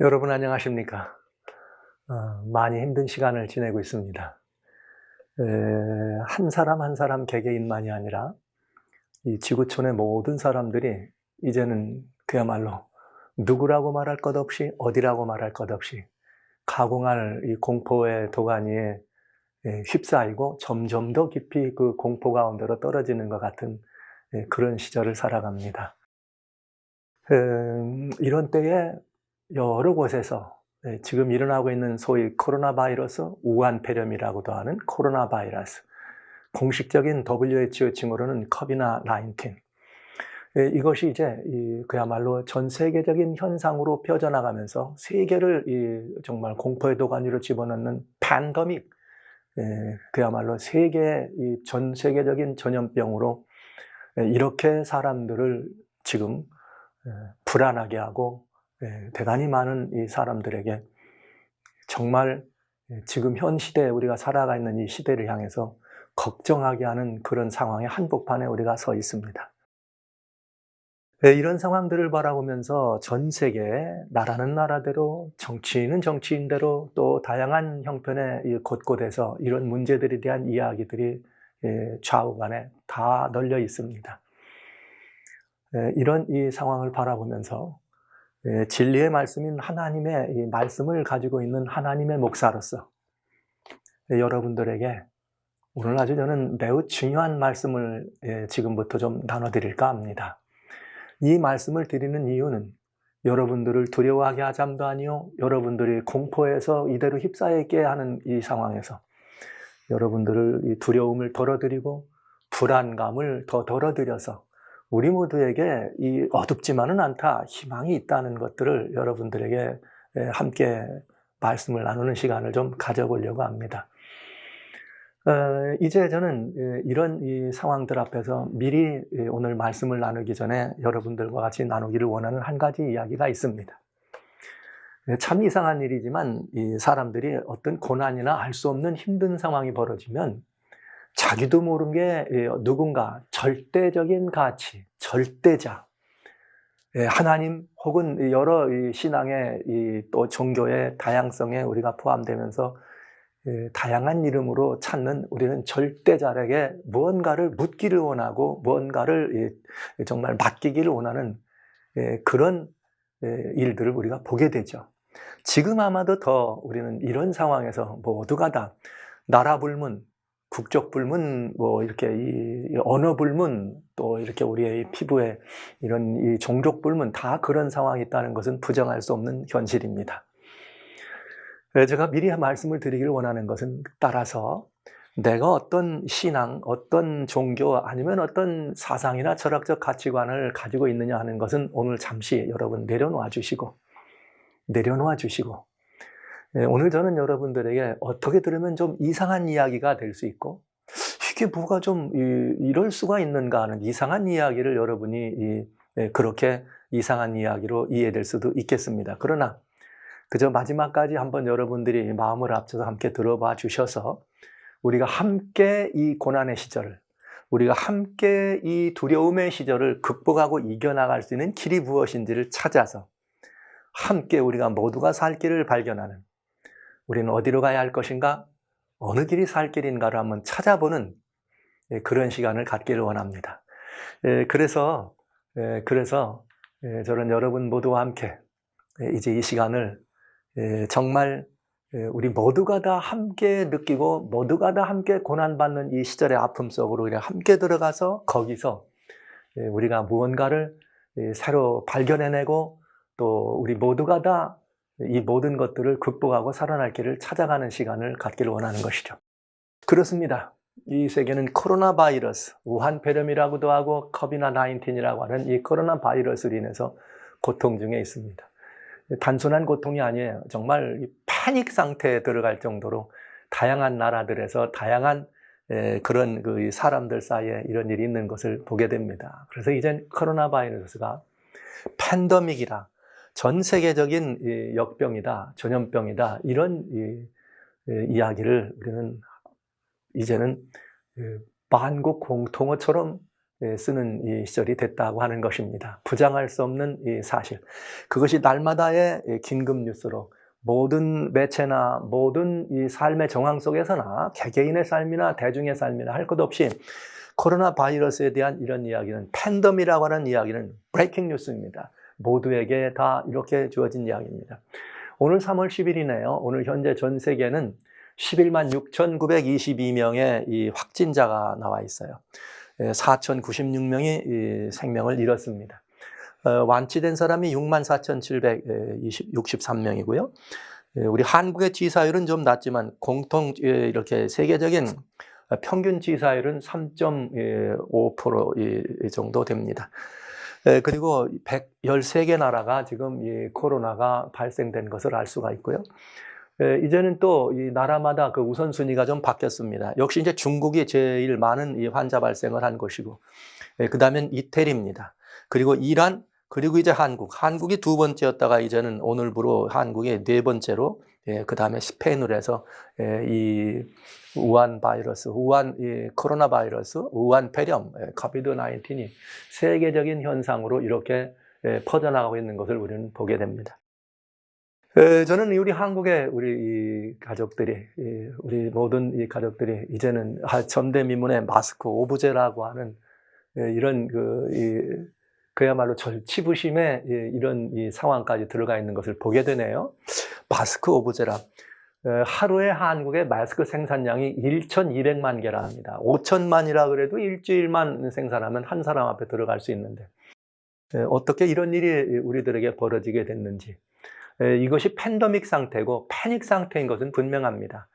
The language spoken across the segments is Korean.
여러분 안녕하십니까? 많이 힘든 시간을 지내고 있습니다. 에, 한 사람 한 사람 개개인만이 아니라 이 지구촌의 모든 사람들이 이제는 그야말로 누구라고 말할 것 없이 어디라고 말할 것 없이 가공할 이 공포의 도가니에 휩싸이고 점점 더 깊이 그 공포 가운데로 떨어지는 것 같은 그런 시절을 살아갑니다. 이런 때에 여러 곳에서 지금 일어나고 있는 소위 코로나 바이러스, 우한 폐렴이라고도 하는 코로나 바이러스, 공식적인 WHO 칭호로는 코비드-19. 이것이 이제 그야말로 전 세계적인 현상으로 펴져나가면서 세계를 정말 공포의 도가니로 집어넣는 팬데믹, 그야말로 전 세계적인 전염병으로 이렇게 사람들을 지금 불안하게 하고 대단히 많은 이 사람들에게 정말 지금 현 시대에 우리가 살아가 있는 이 시대를 향해서 걱정하게 하는 그런 상황의 한복판에 우리가 서 있습니다. 이런 상황들을 바라보면서 전 세계에 나라는 나라대로 정치인은 정치인대로 또 다양한 형편의 이 곳곳에서 이런 문제들에 대한 이야기들이 좌우간에 다 널려 있습니다. 이런 이 상황을 바라보면서 진리의 말씀인 하나님의 이 말씀을 가지고 있는 하나님의 목사로서 여러분들에게 오늘 아주 저는 매우 중요한 말씀을 지금부터 좀 나눠드릴까 합니다. 이 말씀을 드리는 이유는 여러분들을 두려워하게 하자도 아니요, 여러분들이 공포에서 이대로 휩싸여 있게 하는 이 상황에서 여러분들을 이 두려움을 덜어드리고 불안감을 더 덜어드려서 우리 모두에게 이 어둡지만은 않다, 희망이 있다는 것들을 여러분들에게 함께 말씀을 나누는 시간을 좀 가져보려고 합니다. 이제 저는 이런 이 상황들 앞에서 미리 오늘 말씀을 나누기 전에 여러분들과 같이 나누기를 원하는 한 가지 이야기가 있습니다. 참 이상한 일이지만 이 사람들이 어떤 고난이나 알 수 없는 힘든 상황이 벌어지면 자기도 모르는 게 누군가 절대적인 가치, 절대자, 하나님 혹은 여러 신앙의 또 종교의 다양성에 우리가 포함되면서 다양한 이름으로 찾는 우리는 절대자에게 무언가를 묻기를 원하고 무언가를 정말 맡기기를 원하는 그런 일들을 우리가 보게 되죠. 지금 아마도 더 우리는 이런 상황에서 모두가 다 나라 불문, 국적 불문, 이렇게 이 언어 불문, 또 이렇게 우리의 피부에 이런 이 종족 불문, 다 그런 상황이 있다는 것은 부정할 수 없는 현실입니다. 제가 미리 말씀을 드리기를 원하는 것은 따라서 내가 어떤 신앙, 어떤 종교 아니면 어떤 사상이나 철학적 가치관을 가지고 있느냐 하는 것은 오늘 잠시 여러분 내려놓아 주시고 오늘 저는 여러분들에게 어떻게 들으면 좀 이상한 이야기가 될 수 있고 이게 뭐가 좀 이럴 수가 있는가 하는 이상한 이야기를 여러분이 그렇게 이상한 이야기로 이해될 수도 있겠습니다. 그러나 그저 마지막까지 한번 여러분들이 마음을 합쳐서 함께 들어봐 주셔서 우리가 함께 이 고난의 시절을, 우리가 함께 이 두려움의 시절을 극복하고 이겨나갈 수 있는 길이 무엇인지를 찾아서 함께 우리가 모두가 살 길을 발견하는, 우리는 어디로 가야 할 것인가, 어느 길이 살 길인가를 한번 찾아보는 그런 시간을 갖기를 원합니다. 그래서 저는 여러분 모두와 함께 이제 이 시간을 정말 우리 모두가 다 함께 느끼고 모두가 다 함께 고난받는 이 시절의 아픔 속으로 우리가 함께 들어가서 거기서 우리가 무언가를 새로 발견해내고 또 우리 모두가 다 이 모든 것들을 극복하고 살아날 길을 찾아가는 시간을 갖기를 원하는 것이죠. 그렇습니다. 이 세계는 코로나 바이러스, 우한 폐렴이라고도 하고 코비드-19이라고 하는 이 코로나 바이러스로 인해서 고통 중에 있습니다. 단순한 고통이 아니에요. 정말 패닉 상태에 들어갈 정도로 다양한 나라들에서 다양한 그런 그 사람들 사이에 이런 일이 있는 것을 보게 됩니다. 그래서 이젠 코로나 바이러스가 팬데믹이라 전 세계적인 역병이다, 전염병이다, 이런 이야기를 우리는 이제는 만국 공통어처럼 쓰는 이 시절이 됐다고 하는 것입니다. 부정할 수 없는 이 사실. 그것이 날마다의 긴급 뉴스로 모든 매체나 모든 이 삶의 정황 속에서나 개개인의 삶이나 대중의 삶이나 할 것 없이 코로나 바이러스에 대한 이런 이야기는 팬덤이라고 하는 이야기는 브레이킹 뉴스입니다. 모두에게 다 이렇게 주어진 이야기입니다. 오늘 3월 10일이네요. 오늘 현재 전 세계는 11만 6,922명의 이 확진자가 나와 있어요. 4,096명이 생명을 잃었습니다. 완치된 사람이 64,763명이고요. 우리 한국의 치사율은 좀 낮지만 공통 이렇게 세계적인 평균 치사율은 3.5% 정도 됩니다. 그리고 113개 나라가 지금 이 코로나가 발생된 것을 알 수가 있고요. 이제는 또 이 나라마다 그 우선순위가 좀 바뀌었습니다. 역시 이제 중국이 제일 많은 이 환자 발생을 한 것이고, 그 다음엔 이태리입니다. 그리고 이란, 그리고 이제 한국이 두 번째였다가 이제는 오늘부로 한국이 네 번째로, 그 다음에 스페인으로 해서 이 우한 바이러스, 코로나 바이러스, 우한 폐렴, 코비드-19이 세계적인 현상으로 이렇게 퍼져나가고 있는 것을 우리는 보게 됩니다. 저는 우리 한국의 우리 이 가족들이, 우리 모든 이 가족들이 이제는 전대미문의 마스크 오브제라고 하는 이런 그야말로 절치부심의 이런 이 상황까지 들어가 있는 것을 보게 되네요. 마스크 오브제라. 하루에 한국의 마스크 생산량이 1,200만 개라 합니다. 5천만이라 그래도 일주일만 생산하면 한 사람 앞에 들어갈 수 있는데 어떻게 이런 일이 우리들에게 벌어지게 됐는지, 이것이 팬데믹 상태고 패닉 상태인 것은 분명합니다.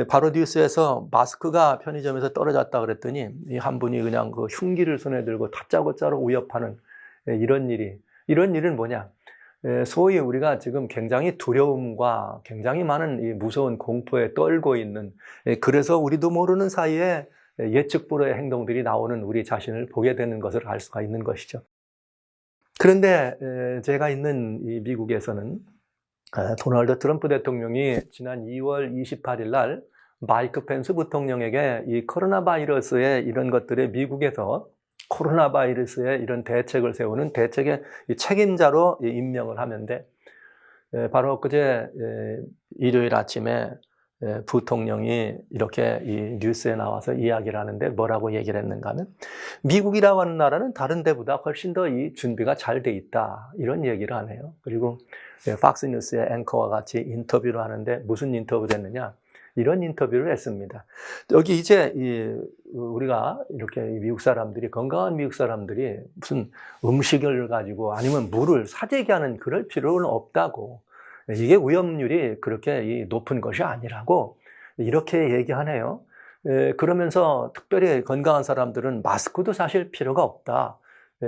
바로 뉴스에서 마스크가 편의점에서 떨어졌다 그랬더니 한 분이 그냥 그 흉기를 손에 들고 다짜고짜로 위협하는 이런 일은 뭐냐? 소위 우리가 지금 굉장히 두려움과 굉장히 많은 이 무서운 공포에 떨고 있는, 그래서 우리도 모르는 사이에 예측 불허의 행동들이 나오는 우리 자신을 보게 되는 것을 알 수가 있는 것이죠. 그런데 제가 있는 이 미국에서는 도널드 트럼프 대통령이 지난 2월 28일 날 마이크 펜스 부통령에게 이 코로나 바이러스의 이런 것들에 미국에서 코로나 바이러스의 이런 대책을 세우는 대책의 책임자로 임명을 하는데, 바로 그제 일요일 아침에 부통령이 이렇게 이 뉴스에 나와서 이야기를 하는데 뭐라고 얘기를 했는가 하면, 미국이라고 하는 나라는 다른 데보다 훨씬 더 이 준비가 잘 돼 있다, 이런 얘기를 하네요. 그리고 팍스뉴스의 앵커와 같이 인터뷰를 하는데 무슨 인터뷰를 했느냐, 이런 인터뷰를 했습니다. 여기 이제 우리가 이렇게 미국 사람들이, 건강한 미국 사람들이 무슨 음식을 가지고 아니면 물을 사재기 하는 그럴 필요는 없다고, 이게 위험률이 그렇게 높은 것이 아니라고 이렇게 얘기하네요. 그러면서 특별히 건강한 사람들은 마스크도 사실 필요가 없다.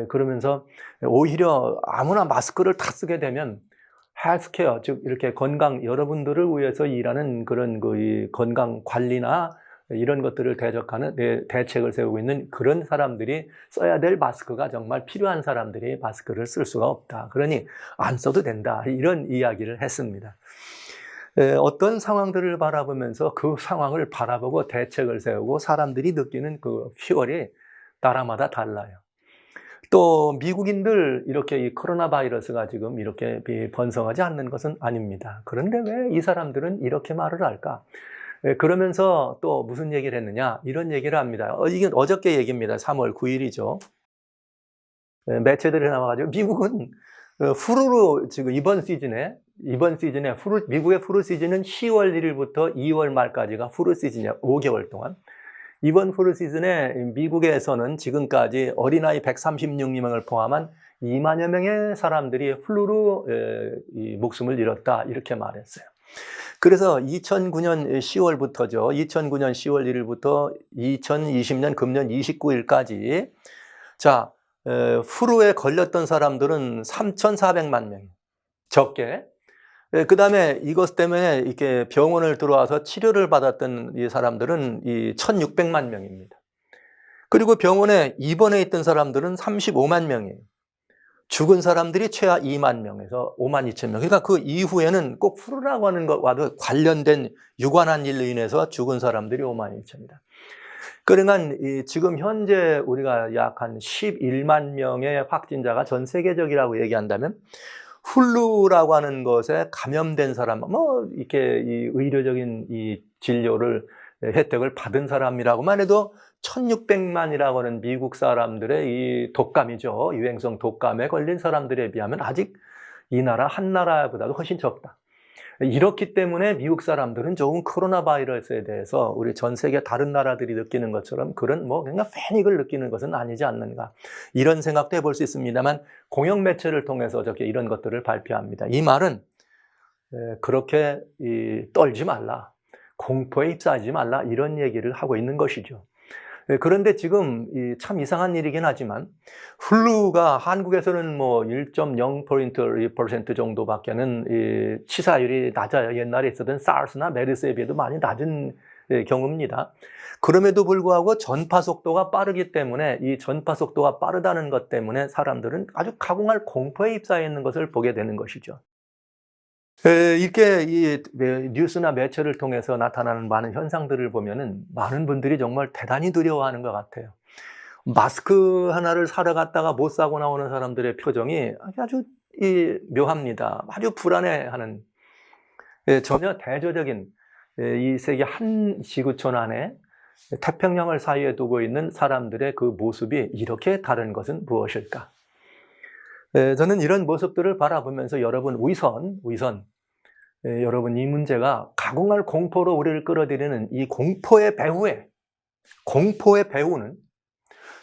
그러면서 오히려 아무나 마스크를 다 쓰게 되면 헬스케어, 즉 이렇게 건강, 여러분들을 위해서 일하는 그런 이 건강 관리나 이런 것들을 대적하는 대책을 세우고 있는 그런 사람들이 써야 될 마스크가 정말 필요한 사람들이 마스크를 쓸 수가 없다. 그러니 안 써도 된다. 이런 이야기를 했습니다. 어떤 상황들을 바라보면서 그 상황을 바라보고 대책을 세우고 사람들이 느끼는 그 피월이 나라마다 달라요. 또 미국인들 이렇게 이 코로나 바이러스가 지금 이렇게 번성하지 않는 것은 아닙니다. 그런데 왜 이 사람들은 이렇게 말을 할까? 그러면서 또 무슨 얘기를 했느냐, 이런 얘기를 합니다. 이게 어저께 얘기입니다. 3월 9일이죠. 매체들이 나와가지고 미국은 후루로 지금 이번 시즌에 미국의 후루 시즌은 10월 1일부터 2월 말까지가 후루 시즌이야. 5개월 동안. 이번 후루 시즌에 미국에서는 지금까지 어린아이 136명을 포함한 2만여 명의 사람들이 플루로 목숨을 잃었다, 이렇게 말했어요. 그래서 2009년 10월부터죠. 2009년 10월 1일부터 2020년 금년 29일까지 자, 플루에 걸렸던 사람들은 3,400만 명. 적게. 그 다음에 이것 때문에 이렇게 병원을 들어와서 치료를 받았던 이 사람들은 1,600만 명입니다. 그리고 병원에 입원해 있던 사람들은 35만 명이에요. 죽은 사람들이 최하 2만 명에서 5만 2천 명. 그러니까 그 이후에는 꼭 플루라고 하는 것과도 관련된 유관한 일로 인해서 죽은 사람들이 5만 2천이다. 그러니까 지금 현재 우리가 약 한 11만 명의 확진자가 전 세계적이라고 얘기한다면 플루라고 하는 것에 감염된 사람, 이렇게 이 의료적인 이 진료를 혜택을 받은 사람이라고만 해도 1600만이라고 하는 미국 사람들의 이 독감이죠. 유행성 독감에 걸린 사람들에 비하면 아직 이 나라 한 나라보다도 훨씬 적다. 이렇기 때문에 미국 사람들은 조금 코로나 바이러스에 대해서 우리 전 세계 다른 나라들이 느끼는 것처럼 그런 그냥 패닉을 느끼는 것은 아니지 않는가. 이런 생각도 해볼 수 있습니다만 공영 매체를 통해서 저렇게 이런 것들을 발표합니다. 이 말은 그렇게 떨지 말라. 공포에 휩싸이지 말라. 이런 얘기를 하고 있는 것이죠. 그런데 지금 참 이상한 일이긴 하지만 플루가 한국에서는 1.0% 정도밖에는 치사율이 낮아요. 옛날에 있었던 사르스나 메르스에 비해도 많이 낮은 경우입니다. 그럼에도 불구하고 전파 속도가 빠르기 때문에 이 전파 속도가 빠르다는 것 때문에 사람들은 아주 가공할 공포에 휩싸여 있는 것을 보게 되는 것이죠. 이렇게 이 뉴스나 매체를 통해서 나타나는 많은 현상들을 보면은 많은 분들이 정말 대단히 두려워하는 것 같아요. 마스크 하나를 사러 갔다가 못 사고 나오는 사람들의 표정이 아주 묘합니다. 아주 불안해하는, 전혀 대조적인 이 세계 한 지구촌 안에 태평양을 사이에 두고 있는 사람들의 그 모습이 이렇게 다른 것은 무엇일까? 저는 이런 모습들을 바라보면서 여러분 여러분 이 문제가 가공할 공포로 우리를 끌어들이는 이 공포의 배후는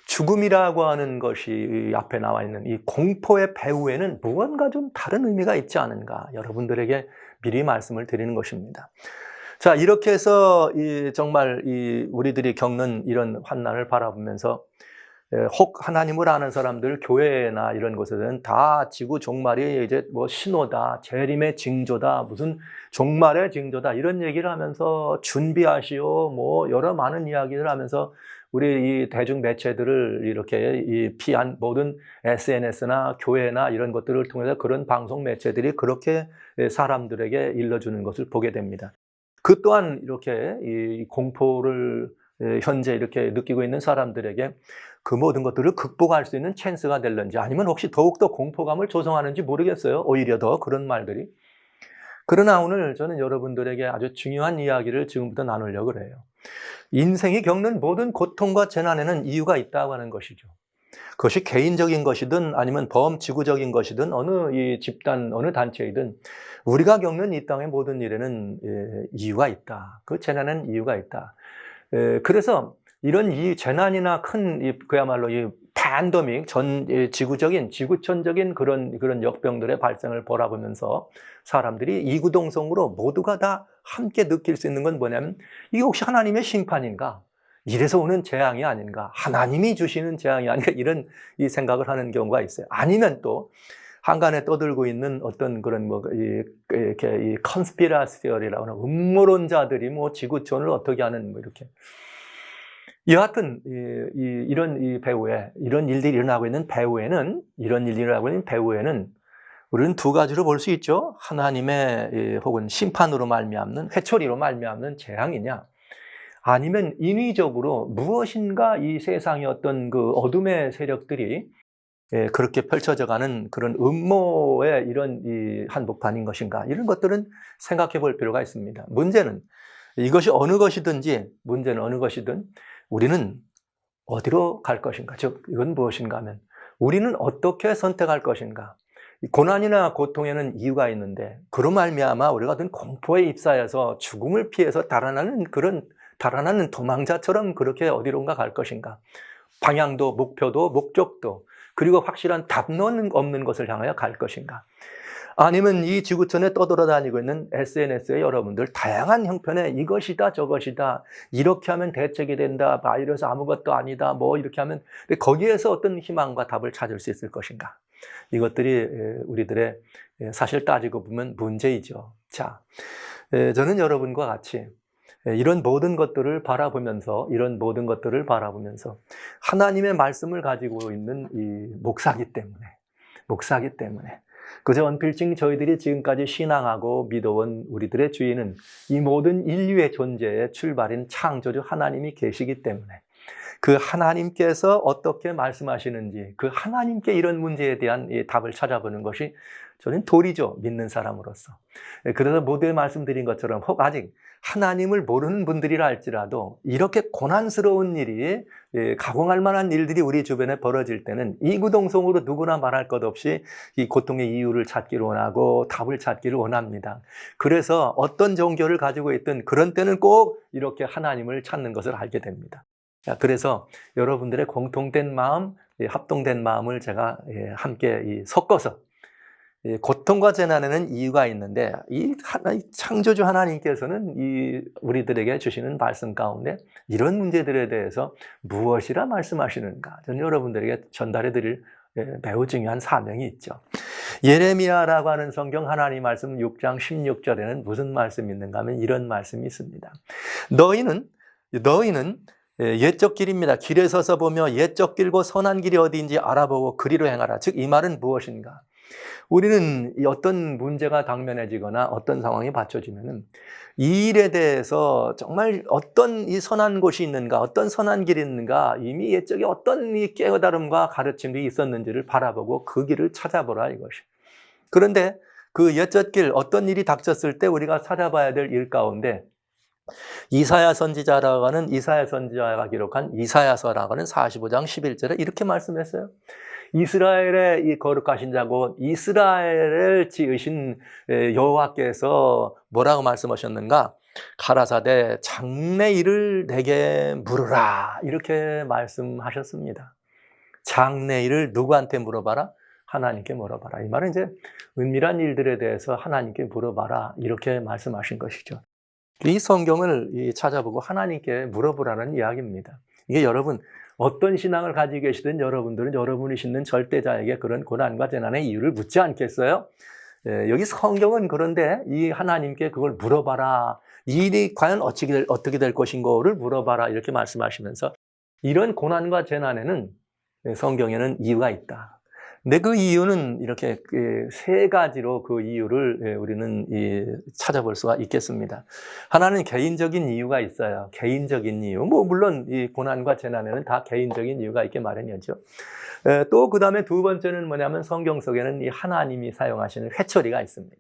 죽음이라고 하는 것이 앞에 나와 있는 이 공포의 배후에는 무언가 좀 다른 의미가 있지 않은가, 여러분들에게 미리 말씀을 드리는 것입니다. 자, 이렇게 해서 정말 우리들이 겪는 이런 환난을 바라보면서 혹 하나님을 아는 사람들, 교회나 이런 곳에서는 다 지구 종말이 이제 신호다, 재림의 징조다, 무슨 종말의 징조다, 이런 얘기를 하면서 준비하시오, 여러 많은 이야기를 하면서 우리 이 대중 매체들을 이렇게 피한 모든 SNS나 교회나 이런 것들을 통해서 그런 방송 매체들이 그렇게 사람들에게 일러주는 것을 보게 됩니다. 그 또한 이렇게 이 공포를 현재 이렇게 느끼고 있는 사람들에게 그 모든 것들을 극복할 수 있는 찬스가 될는지, 아니면 혹시 더욱더 공포감을 조성하는지 모르겠어요. 오히려 더 그런 말들이. 그러나 오늘 저는 여러분들에게 아주 중요한 이야기를 지금부터 나누려고 그래요. 인생이 겪는 모든 고통과 재난에는 이유가 있다고 하는 것이죠. 그것이 개인적인 것이든 아니면 범지구적인 것이든 어느 이 집단, 어느 단체이든 우리가 겪는 이 땅의 모든 일에는 이유가 있다. 그 재난에는 이유가 있다. 그래서 이런 이 재난이나 큰 그야말로 이 팬데믹, 지구촌적인 그런 역병들의 발생을 바라보면서 사람들이 이구동성으로 모두가 다 함께 느낄 수 있는 건 뭐냐면, 이게 혹시 하나님의 심판인가? 이래서 오는 재앙이 아닌가? 하나님이 주시는 재앙이 아닌가? 이런 이 생각을 하는 경우가 있어요. 아니면 또 한간에 떠들고 있는 어떤 그런 이렇게 컨스피러시 티어리라고 하는 음모론자들이 지구촌을 어떻게 하는 이렇게. 여하튼 이런 배후에 이런 일들이 일어나고 있는 배후에는 우리는 두 가지로 볼 수 있죠. 하나님의 혹은 심판으로 말미암는, 회초리로 말미암는 재앙이냐, 아니면 인위적으로 무엇인가 이 세상의 어떤 그 어둠의 세력들이 그렇게 펼쳐져가는 그런 음모의 이런 한복판인 것인가, 이런 것들은 생각해 볼 필요가 있습니다. 문제는 어느 것이든 우리는 어디로 갈 것인가, 즉 이건 무엇인가 하면 우리는 어떻게 선택할 것인가. 고난이나 고통에는 이유가 있는데 그로 말미암아 우리가 어떤 공포에 휩싸여서 죽음을 피해서 달아나는 도망자처럼 그렇게 어디론가 갈 것인가. 방향도 목표도 목적도, 그리고 확실한 답론 없는 것을 향하여 갈 것인가. 아니면 이 지구촌에 떠돌아다니고 있는 SNS에 여러분들 다양한 형편의 이것이다 저것이다, 이렇게 하면 대책이 된다, 바이러스 아무것도 아니다, 이렇게 하면, 거기에서 어떤 희망과 답을 찾을 수 있을 것인가. 이것들이 우리들의 사실 따지고 보면 문제이죠. 자, 저는 여러분과 같이 이런 모든 것들을 바라보면서 하나님의 말씀을 가지고 있는 이 목사기 때문에 그저 언필칭 저희들이 지금까지 신앙하고 믿어온 우리들의 주인은 이 모든 인류의 존재의 출발인 창조주 하나님이 계시기 때문에 그 하나님께서 어떻게 말씀하시는지 그 하나님께 이런 문제에 대한 답을 찾아보는 것이 저는 도리죠. 믿는 사람으로서. 그래서 모두에 말씀드린 것처럼 혹 아직 하나님을 모르는 분들이라 할지라도 이렇게 고난스러운 일이 가공할 만한 일들이 우리 주변에 벌어질 때는 이구동성으로 누구나 말할 것 없이 이 고통의 이유를 찾기를 원하고 답을 찾기를 원합니다. 그래서 어떤 종교를 가지고 있든 그런 때는 꼭 이렇게 하나님을 찾는 것을 알게 됩니다. 그래서 여러분들의 공통된 마음, 합동된 마음을 제가 함께 섞어서 고통과 재난에는 이유가 있는데 이 창조주 하나님께서는 이 우리들에게 주시는 말씀 가운데 이런 문제들에 대해서 무엇이라 말씀하시는가 저는 여러분들에게 전달해 드릴 매우 중요한 사명이 있죠. 예레미야라고 하는 성경 하나님 말씀 6장 16절에는 무슨 말씀이 있는가 하면 이런 말씀이 있습니다. 너희는 옛적 길입니다. 길에 서서 보며 옛적 길고 선한 길이 어디인지 알아보고 그리로 행하라. 즉 이 말은 무엇인가? 우리는 어떤 문제가 당면해지거나 어떤 상황이 받쳐지면은 이 일에 대해서 정말 어떤 이 선한 곳이 있는가, 어떤 선한 길이 있는가, 이미 옛적에 어떤 이 깨달음과 가르침이 있었는지를 바라보고 그 길을 찾아보라 이것이. 그런데 그 옛적 길, 어떤 일이 닥쳤을 때 우리가 찾아봐야 될 일 가운데 이사야 선지자라고 하는 이사야 선지자가 기록한 이사야서라고 하는 45장 11절에 이렇게 말씀했어요. 이스라엘의 이 거룩하신 자고 이스라엘을 지으신 여호와께서 뭐라고 말씀하셨는가? 가라사대 장래일을 내게 물으라 이렇게 말씀하셨습니다. 장래일을 누구한테 물어봐라? 하나님께 물어봐라. 이 말은 이제 은밀한 일들에 대해서 하나님께 물어봐라 이렇게 말씀하신 것이죠. 이 성경을 찾아보고 하나님께 물어보라는 이야기입니다. 이게 여러분 어떤 신앙을 가지고 계시든 여러분들은 여러분이 신는 절대자에게 그런 고난과 재난의 이유를 묻지 않겠어요? 여기 성경은 그런데 이 하나님께 그걸 물어봐라. 이 일이 과연 어떻게 될 것인가를 물어봐라 이렇게 말씀하시면서 이런 고난과 재난에는 성경에는 이유가 있다. 근데 그 이유는 이렇게 세 가지로 그 이유를 우리는 찾아볼 수가 있겠습니다. 하나는 개인적인 이유가 있어요. 개인적인 이유. 물론 이 고난과 재난에는 다 개인적인 이유가 있게 마련이죠. 또 그 다음에 두 번째는 뭐냐면 성경 속에는 이 하나님이 사용하시는 회초리가 있습니다.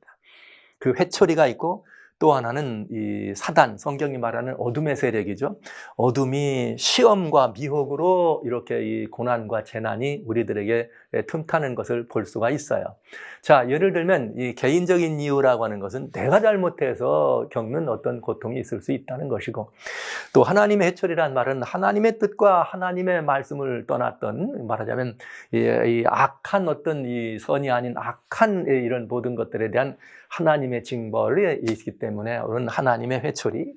그 회초리가 있고 또 하나는 이 사단, 성경이 말하는 어둠의 세력이죠. 어둠이 시험과 미혹으로 이렇게 이 고난과 재난이 우리들에게 틈타는 것을 볼 수가 있어요. 자, 예를 들면 이 개인적인 이유라고 하는 것은 내가 잘못해서 겪는 어떤 고통이 있을 수 있다는 것이고 또 하나님의 해초리란 말은 하나님의 뜻과 하나님의 말씀을 떠났던 말하자면 이 악한 어떤 이 선이 아닌 악한 이런 모든 것들에 대한 하나님의 징벌이 있기 때문에 오는 하나님의 회초리.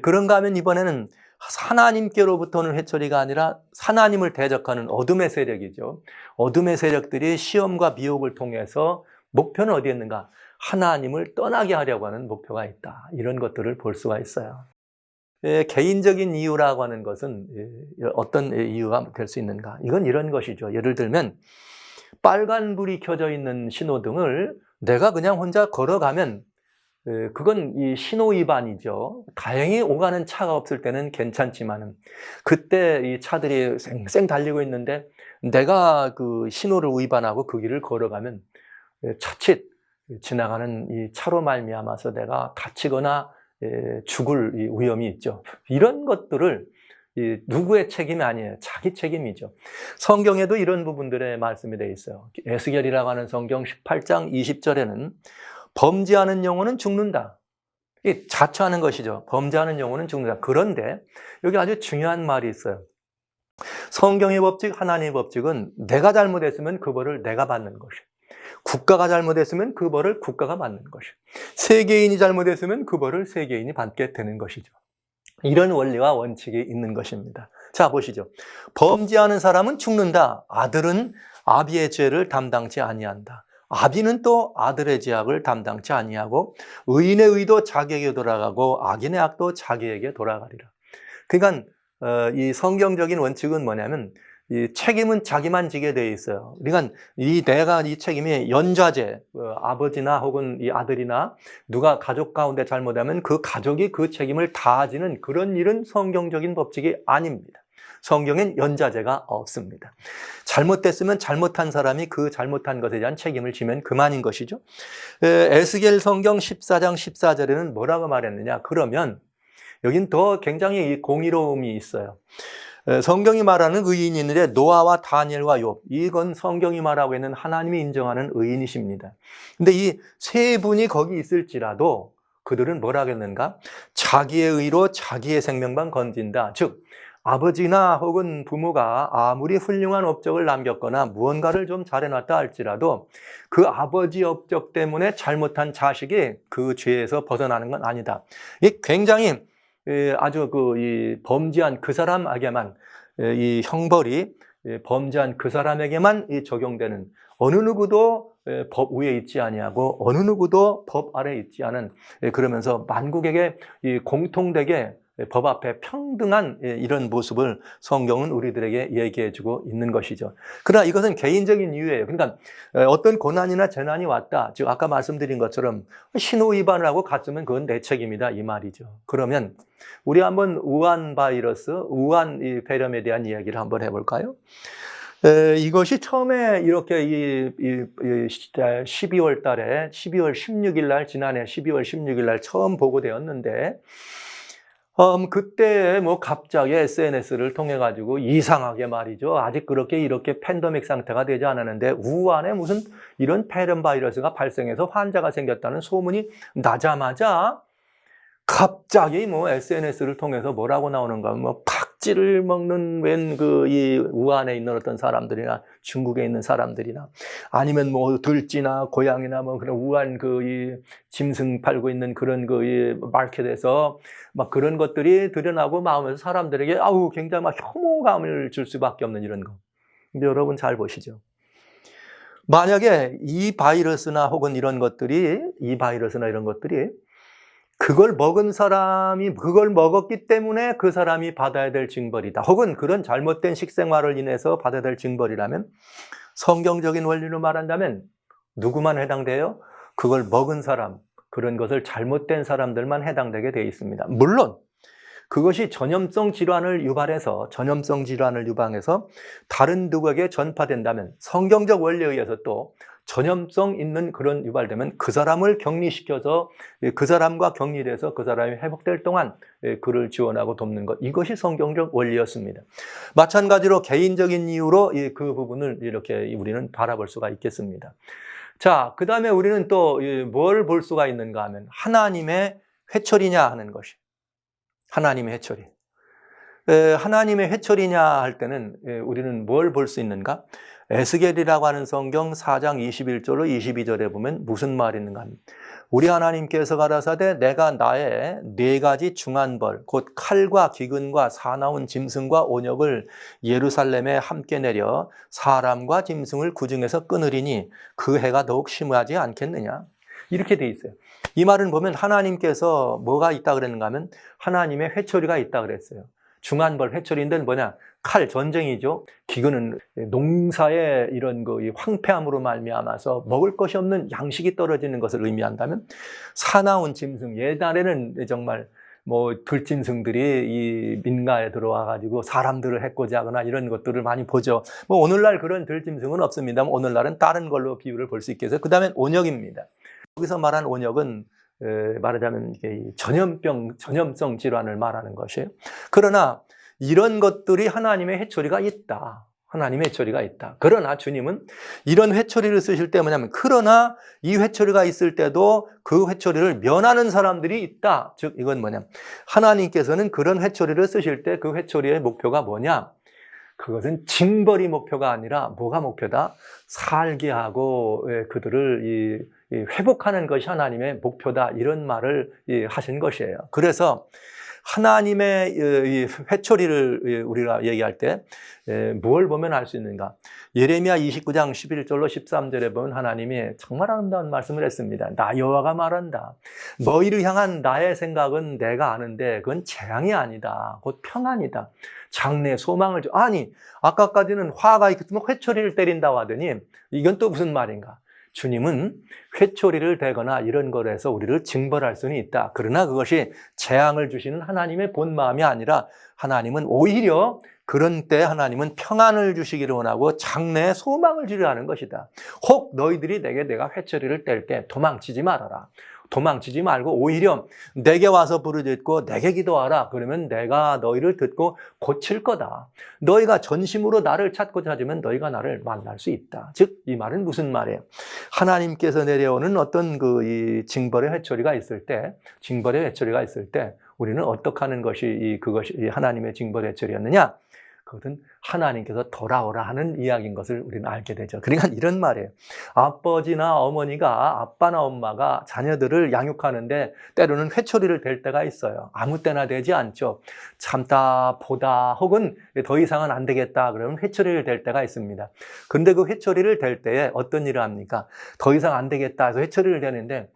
그런가 하면 이번에는 하나님께로부터는 회초리가 아니라 하나님을 대적하는 어둠의 세력이죠. 어둠의 세력들이 시험과 미혹을 통해서 목표는 어디였는가? 하나님을 떠나게 하려고 하는 목표가 있다. 이런 것들을 볼 수가 있어요. 개인적인 이유라고 하는 것은 어떤 이유가 될 수 있는가? 이건 이런 것이죠. 예를 들면 빨간불이 켜져 있는 신호등을 내가 그냥 혼자 걸어가면 그건 이 신호 위반이죠. 다행히 오가는 차가 없을 때는 괜찮지만은 그때 이 차들이 쌩쌩 달리고 있는데 내가 그 신호를 위반하고 그 길을 걸어가면 자칫 지나가는 이 차로 말미암아서 내가 다치거나 죽을 위험이 있죠. 이런 것들을 누구의 책임이 아니에요. 자기 책임이죠. 성경에도 이런 부분들의 말씀이 되어 있어요. 에스겔이라고 하는 성경 18장 20절에는 범죄하는 영혼은 죽는다. 이게 자처하는 것이죠. 범죄하는 영혼은 죽는다. 그런데 여기 아주 중요한 말이 있어요. 성경의 법칙, 하나님의 법칙은 내가 잘못했으면 그 벌을 내가 받는 것이에요. 국가가 잘못했으면 그 벌을 국가가 받는 것이에요. 세계인이 잘못했으면 그 벌을 세계인이 받게 되는 것이죠. 이런 원리와 원칙이 있는 것입니다. 자, 보시죠. 범죄하는 사람은 죽는다. 아들은 아비의 죄를 담당치 아니한다. 아비는 또 아들의 죄악을 담당치 아니하고 의인의 의도 자기에게 돌아가고 악인의 악도 자기에게 돌아가리라. 그러니까 이 성경적인 원칙은 뭐냐면 이 책임은 자기만 지게 돼 있어요. 그러니까 내가 이 책임이 연좌제, 아버지나 혹은 이 아들이나 누가 가족 가운데 잘못하면 그 가족이 그 책임을 다 지는 그런 일은 성경적인 법칙이 아닙니다. 성경엔 연좌제가 없습니다. 잘못됐으면 잘못한 사람이 그 잘못한 것에 대한 책임을 지면 그만인 것이죠. 에스겔 성경 14장 14절에는 뭐라고 말했느냐? 그러면 여긴 더 굉장히 공의로움이 있어요. 성경이 말하는 의인인데 노아와 다니엘과 욥, 이건 성경이 말하고 있는 하나님이 인정하는 의인이십니다. 근데 이 세 분이 거기 있을지라도 그들은 뭐라 하겠는가? 자기의 의로 자기의 생명만 건진다. 즉 아버지나 혹은 부모가 아무리 훌륭한 업적을 남겼거나 무언가를 좀 잘해놨다 할지라도 그 아버지 업적 때문에 잘못한 자식이 그 죄에서 벗어나는 건 아니다. 이 굉장히 아주 이 범죄한 그 사람에게만 이 형벌이 범죄한 그 사람에게만 적용되는, 어느 누구도 법 위에 있지 아니하고 어느 누구도 법 아래에 있지 않은, 그러면서 만국에게 공통되게 법 앞에 평등한 이런 모습을 성경은 우리들에게 얘기해주고 있는 것이죠. 그러나 이것은 개인적인 이유예요. 그러니까 어떤 고난이나 재난이 왔다, 즉 아까 말씀드린 것처럼 신호 위반을 하고 갔으면 그건 내 책임이다 이 말이죠. 그러면 우리 한번 우한 바이러스, 우한 이 폐렴에 대한 이야기를 한번 해볼까요? 이것이 처음에 이렇게 12월 달에 12월 16일 날, 지난해 12월 16일 날 처음 보고되었는데, 그때 뭐 갑자기 SNS를 통해 가지고 이상하게 말이죠. 아직 그렇게 이렇게 팬데믹 상태가 되지 않았는데 우한에 무슨 이런 폐렴 바이러스가 발생해서 환자가 생겼다는 소문이 나자마자 갑자기 뭐 SNS를 통해서 뭐라고 나오는가, 뭐 팍지를 먹는 이 우한에 있는 어떤 사람들이나 중국에 있는 사람들이나 아니면 뭐 들쥐나 고양이나 뭐 그런 우한 이 짐승 팔고 있는 그런 이 마켓에서 막 그런 것들이 드러나고 마음에서 사람들에게 굉장히 막 혐오감을 줄 수밖에 없는 이런 거. 근데 여러분 잘 보시죠. 만약에 이 바이러스나 이런 것들이 그걸 먹은 사람이 그걸 먹었기 때문에 그 사람이 받아야 될 징벌이다, 혹은 그런 잘못된 식생활을 인해서 받아야 될 징벌이라면, 성경적인 원리로 말한다면 누구만 해당돼요? 그걸 먹은 사람, 그런 것을 잘못된 사람들만 해당되게 되어 있습니다. 물론 그것이 전염성 질환을 유발해서 다른 누구에게 전파된다면 성경적 원리에 의해서 또 전염성 있는 그런 유발되면 그 사람을 격리시켜서 그 사람과 격리돼서 그 사람이 회복될 동안 그를 지원하고 돕는 것, 이것이 성경적 원리였습니다. 마찬가지로 개인적인 이유로 그 부분을 이렇게 우리는 바라볼 수가 있겠습니다. 자, 그 다음에 우리는 또 뭘 볼 수가 있는가 하면 하나님의 회초리냐 하는 것이, 하나님의 회초리. 하나님의 회초리냐 할 때는 우리는 뭘 볼 수 있는가? 에스겔이라고 하는 성경 4장 21절로 22절에 보면 무슨 말이 있는가 하면, 우리 하나님께서 가라사대 내가 나의 4가지 중한 벌, 곧 칼과 기근과 사나운 짐승과 온역을 예루살렘에 함께 내려 사람과 짐승을 구중에서 끊으리니 그 해가 더욱 심하지 않겠느냐, 이렇게 돼 있어요. 이 말은 보면 하나님께서 뭐가 있다 그랬는가 하면 하나님의 회초리가 있다 그랬어요. 중한벌, 회초리인데 뭐냐? 칼, 전쟁이죠. 기근은 농사의 이런 이 황폐함으로 말미암아서 먹을 것이 없는 양식이 떨어지는 것을 의미한다면, 사나운 짐승, 옛날에는 정말 뭐 들짐승들이 이 민가에 들어와 가지고 사람들을 해코지 하거나 이런 것들을 많이 보죠. 뭐 오늘날 그런 들짐승은 없습니다만 오늘날은 다른 걸로 비유를 볼 수 있겠어요. 그다음에 온역입니다. 여기서 말한 온역은 말하자면 이게 전염성 질환을 말하는 것이에요. 그러나 이런 것들이 하나님의 회초리가 있다. 하나님의 회초리가 있다. 그러나 주님은 이런 회초리를 쓰실 때 뭐냐면, 그러나 이 회초리가 있을 때도 그 회초리를 면하는 사람들이 있다. 즉 이건 뭐냐? 하나님께서는 그런 회초리를 쓰실 때 그 회초리의 목표가 뭐냐? 그것은 징벌이 목표가 아니라 뭐가 목표다? 살게 하고 그들을 회복하는 것이 하나님의 목표다, 이런 말을 하신 것이에요. 그래서 하나님의 이 회초리를 우리가 얘기할 때 뭘 보면 알 수 있는가? 예레미야 29장 11절로 13절에 보면 하나님이 정말 아름다운 말씀을 했습니다. 나 여호와가 말한다. 너희를 향한 나의 생각은 내가 아는데 그건 재앙이 아니다. 곧 평안이다. 장래 소망을 줘. 아니, 아까까지는 화가 있으면 회초리를 때린다고 하더니 이건 또 무슨 말인가? 주님은 회초리를 대거나 이런 거로 해서 우리를 징벌할 수는 있다. 그러나 그것이 재앙을 주시는 하나님의 본 마음이 아니라 하나님은 오히려 그런 때 하나님은 평안을 주시기를 원하고 장래에 소망을 주려 하는 것이다. 혹 너희들이 내가 회초리를 뗄게 도망치지 말아라. 도망치지 말고 오히려 내게 와서 부르짖고 내게 기도하라. 그러면 내가 너희를 듣고 고칠 거다. 너희가 전심으로 나를 찾고 찾으면 너희가 나를 만날 수 있다. 즉 이 말은 무슨 말이에요? 하나님께서 내려오는 어떤 이 징벌의 회초리가 있을 때, 우리는 어떻게 하는 것이 그것이 하나님의 징벌의 회초리였느냐? 그것은 하나님께서 돌아오라 하는 이야기인 것을 우리는 알게 되죠. 그러니까 이런 말이에요. 아버지나 어머니가, 아빠나 엄마가 자녀들을 양육하는데 때로는 회초리를 댈 때가 있어요. 아무 때나 되지 않죠. 참다 보다 혹은 더 이상은 안 되겠다 그러면 회초리를 댈 때가 있습니다. 그런데 그 회초리를 댈 때에 어떤 일을 합니까? 더 이상 안 되겠다 해서 회초리를 대는데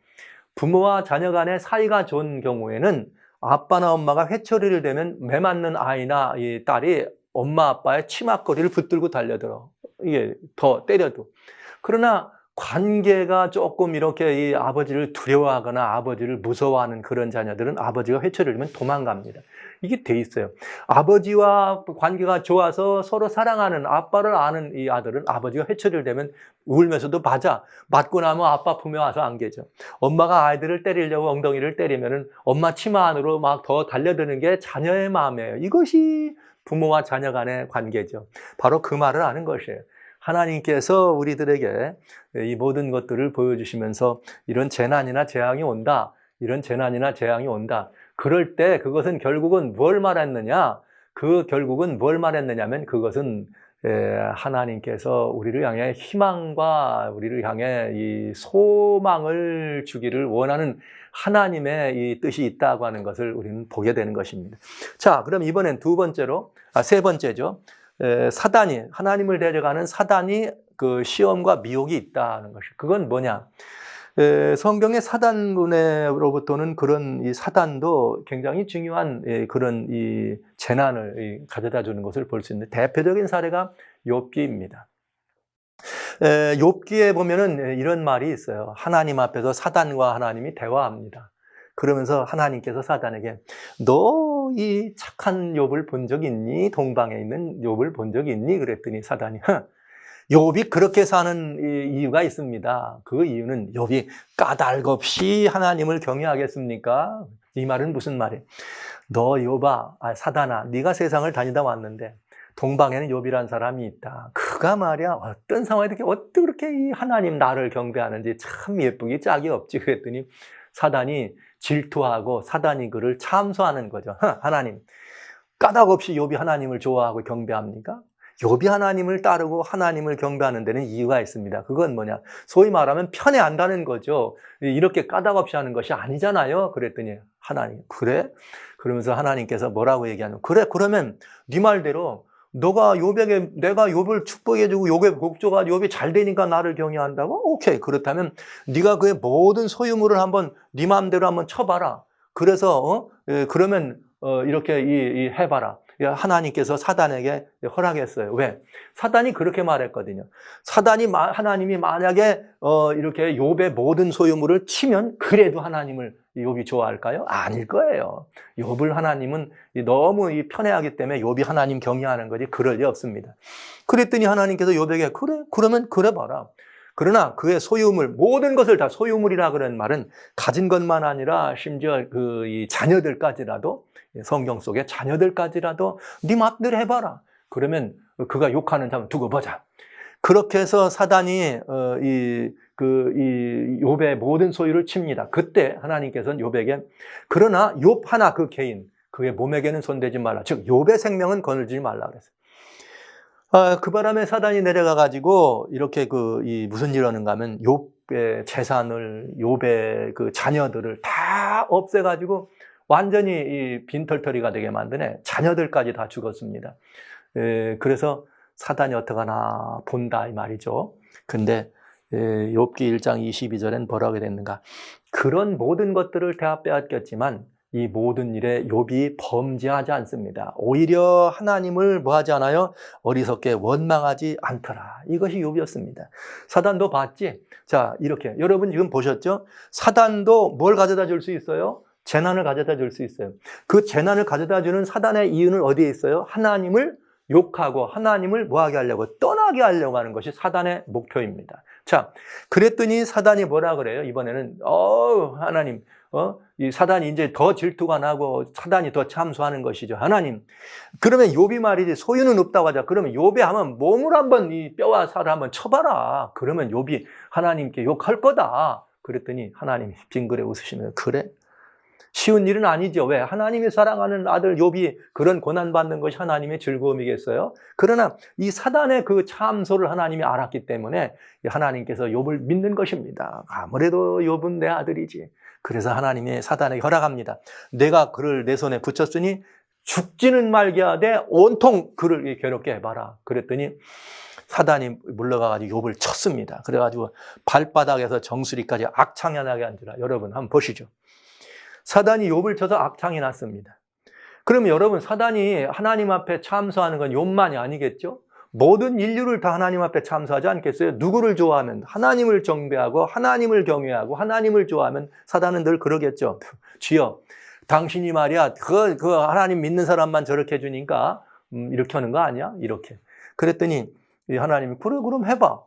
부모와 자녀 간의 사이가 좋은 경우에는 아빠나 엄마가 회초리를 대면 매 맞는 아이나 이 딸이 엄마 아빠의 치맛거리를 붙들고 달려들어. 이게 더 때려도. 그러나 관계가 조금 이렇게 이 아버지를 두려워하거나 아버지를 무서워하는 그런 자녀들은 아버지가 회초리를 들면 도망갑니다. 이게 돼 있어요. 아버지와 관계가 좋아서 서로 사랑하는 아빠를 아는 이 아들은 아버지가 회초리를 대면 울면서도 맞고 나면 아빠 품에 와서 안겨죠. 엄마가 아이들을 때리려고 엉덩이를 때리면은 엄마 치마 안으로 막 더 달려드는 게 자녀의 마음이에요. 이것이 부모와 자녀 간의 관계죠. 바로 그 말을 하는 것이에요. 하나님께서 우리들에게 이 모든 것들을 보여주시면서 이런 재난이나 재앙이 온다. 그럴 때 그것은 결국은 뭘 말했느냐? 결국은 뭘 말했느냐면 그것은 하나님께서 우리를 향해 희망과 우리를 향해 이 소망을 주기를 원하는 하나님의 이 뜻이 있다고 하는 것을 우리는 보게 되는 것입니다. 자, 그럼 이번엔 세 번째죠. 사단이, 하나님을 데려가는 사단이 그 시험과 미혹이 있다는 것이. 그건 뭐냐? 성경의 사단론으로부터는 그런 이 사단도 굉장히 중요한 그런 이 재난을 가져다 주는 것을 볼 수 있는데 대표적인 사례가 욥기입니다. 욥기에 보면은 이런 말이 있어요. 하나님 앞에서 사단과 하나님이 대화합니다. 그러면서 하나님께서 사단에게 너 이 착한 욥을 본 적 있니? 동방에 있는 욥을 본 적 있니? 그랬더니 사단이 욥이 그렇게 사는 이유가 있습니다. 그 이유는 욥이 까닭없이 하나님을 경외하겠습니까? 이 말은 무슨 말이에요? 너 욥아, 사단아, 네가 세상을 다니다 왔는데 동방에는 욥이란 사람이 있다. 그가 말이야 어떤 상황에 어떻게 그렇게 이 하나님 나를 경배하는지 참 예쁘기 짝이 없지. 그랬더니 사단이 질투하고 사단이 그를 참소하는 거죠. 하나님, 까닭없이 욥이 하나님을 좋아하고 경배합니까? 욥이 하나님을 따르고 하나님을 경배하는 데는 이유가 있습니다. 그건 뭐냐? 소위 말하면 편애한다는 거죠. 이렇게 까닭없이 하는 것이 아니잖아요. 그랬더니 하나님, 그래? 그러면서 하나님께서 뭐라고 얘기하냐면 그러면 네 말대로 내가 욥을 축복해주고 욥의 복조가 욥이 잘 되니까 나를 경외한다고? 오케이. 그렇다면 네가 그의 모든 소유물을 한번 네 마음대로 한번 쳐봐라. 그래서 그러면 이렇게 해봐라. 하나님께서 사단에게 허락했어요. 왜? 사단이 그렇게 말했거든요. 하나님이 만약에 이렇게 욥의 모든 소유물을 치면 그래도 하나님을 욥이 좋아할까요? 아닐 거예요. 욥을 하나님은 너무 편애하기 때문에 욥이 하나님 경외하는 거지 그럴 리 없습니다. 그랬더니 하나님께서 욥에게 그러면 그래 봐라. 그러나 그의 소유물, 모든 것을 다 소유물이라 그런 말은 가진 것만 아니라 심지어 이 자녀들까지라도 성경 속에 자녀들까지라도 네 맘대로 해봐라. 그러면 그가 욕하는 자만 두고 보자. 그렇게 해서 사단이 욥의 모든 소유를 칩니다. 그때 하나님께서는 욥에게 그러나 욥 하나 그 개인 그의 몸에게는 손대지 말라. 즉 욥의 생명은 거느리지 말라 그랬어요. 그 바람에 사단이 내려가 가지고 이렇게 무슨 일을 하는가 하면 욥의 재산을 욥의 그 자녀들을 다 없애 가지고 완전히 이 빈털터리가 되게 만드네. 자녀들까지 다 죽었습니다. 그래서 사단이 어떡하나 본다 이 말이죠. 근데 욥기 1장 22절엔 뭐라고 됐는가? 그런 모든 것들을 다 빼앗겼지만 이 모든 일에 욥이 범죄하지 않습니다. 오히려 하나님을 뭐하지 않아요? 어리석게 원망하지 않더라. 이것이 욥이었습니다. 사단도 봤지? 자, 이렇게 여러분 지금 보셨죠? 사단도 뭘 가져다 줄 수 있어요? 재난을 가져다 줄 수 있어요. 그 재난을 가져다 주는 사단의 이유는 어디에 있어요? 하나님을 욕하고 하나님을 뭐하게 하려고? 떠나게 하려고 하는 것이 사단의 목표입니다. 자, 그랬더니 사단이 뭐라 그래요? 이번에는 하나님, 이 사단이 이제 더 질투가 나고 사단이 더 참소하는 것이죠. 하나님, 그러면 욥이 말이지 소유는 없다고 하자. 그러면 욥이 하면 몸을 한번 이 뼈와 살을 한번 쳐봐라. 그러면 욥이 하나님께 욕할 거다. 그랬더니 하나님이 빙그레 웃으시면서 그래? 쉬운 일은 아니죠. 왜? 하나님이 사랑하는 아들 욥이 그런 고난받는 것이 하나님의 즐거움이겠어요? 그러나 이 사단의 그 참소를 하나님이 알았기 때문에 하나님께서 욥을 믿는 것입니다. 아무래도 욥은 내 아들이지. 그래서 하나님이 사단에게 허락합니다. 내가 그를 내 손에 붙였으니 죽지는 말게 하되 온통 그를 괴롭게 해봐라. 그랬더니 사단이 물러가가지고 욥을 쳤습니다. 그래가지고 발바닥에서 정수리까지 악창이 앉으라. 여러분 한번 보시죠. 사단이 욥을 쳐서 악창이 났습니다. 그러면 여러분 사단이 하나님 앞에 참소하는 건 욥만이 아니겠죠? 모든 인류를 다 하나님 앞에 참소하지 않겠어요? 누구를 좋아하면 하나님을 정배하고 하나님을 경외하고 하나님을 좋아하면 사단은 늘 그러겠죠. 주여 당신이 말이야 그 하나님 믿는 사람만 저렇게 해주니까 이렇게 하는 거 아니야? 이렇게. 그랬더니 하나님이 그래 그럼 해봐.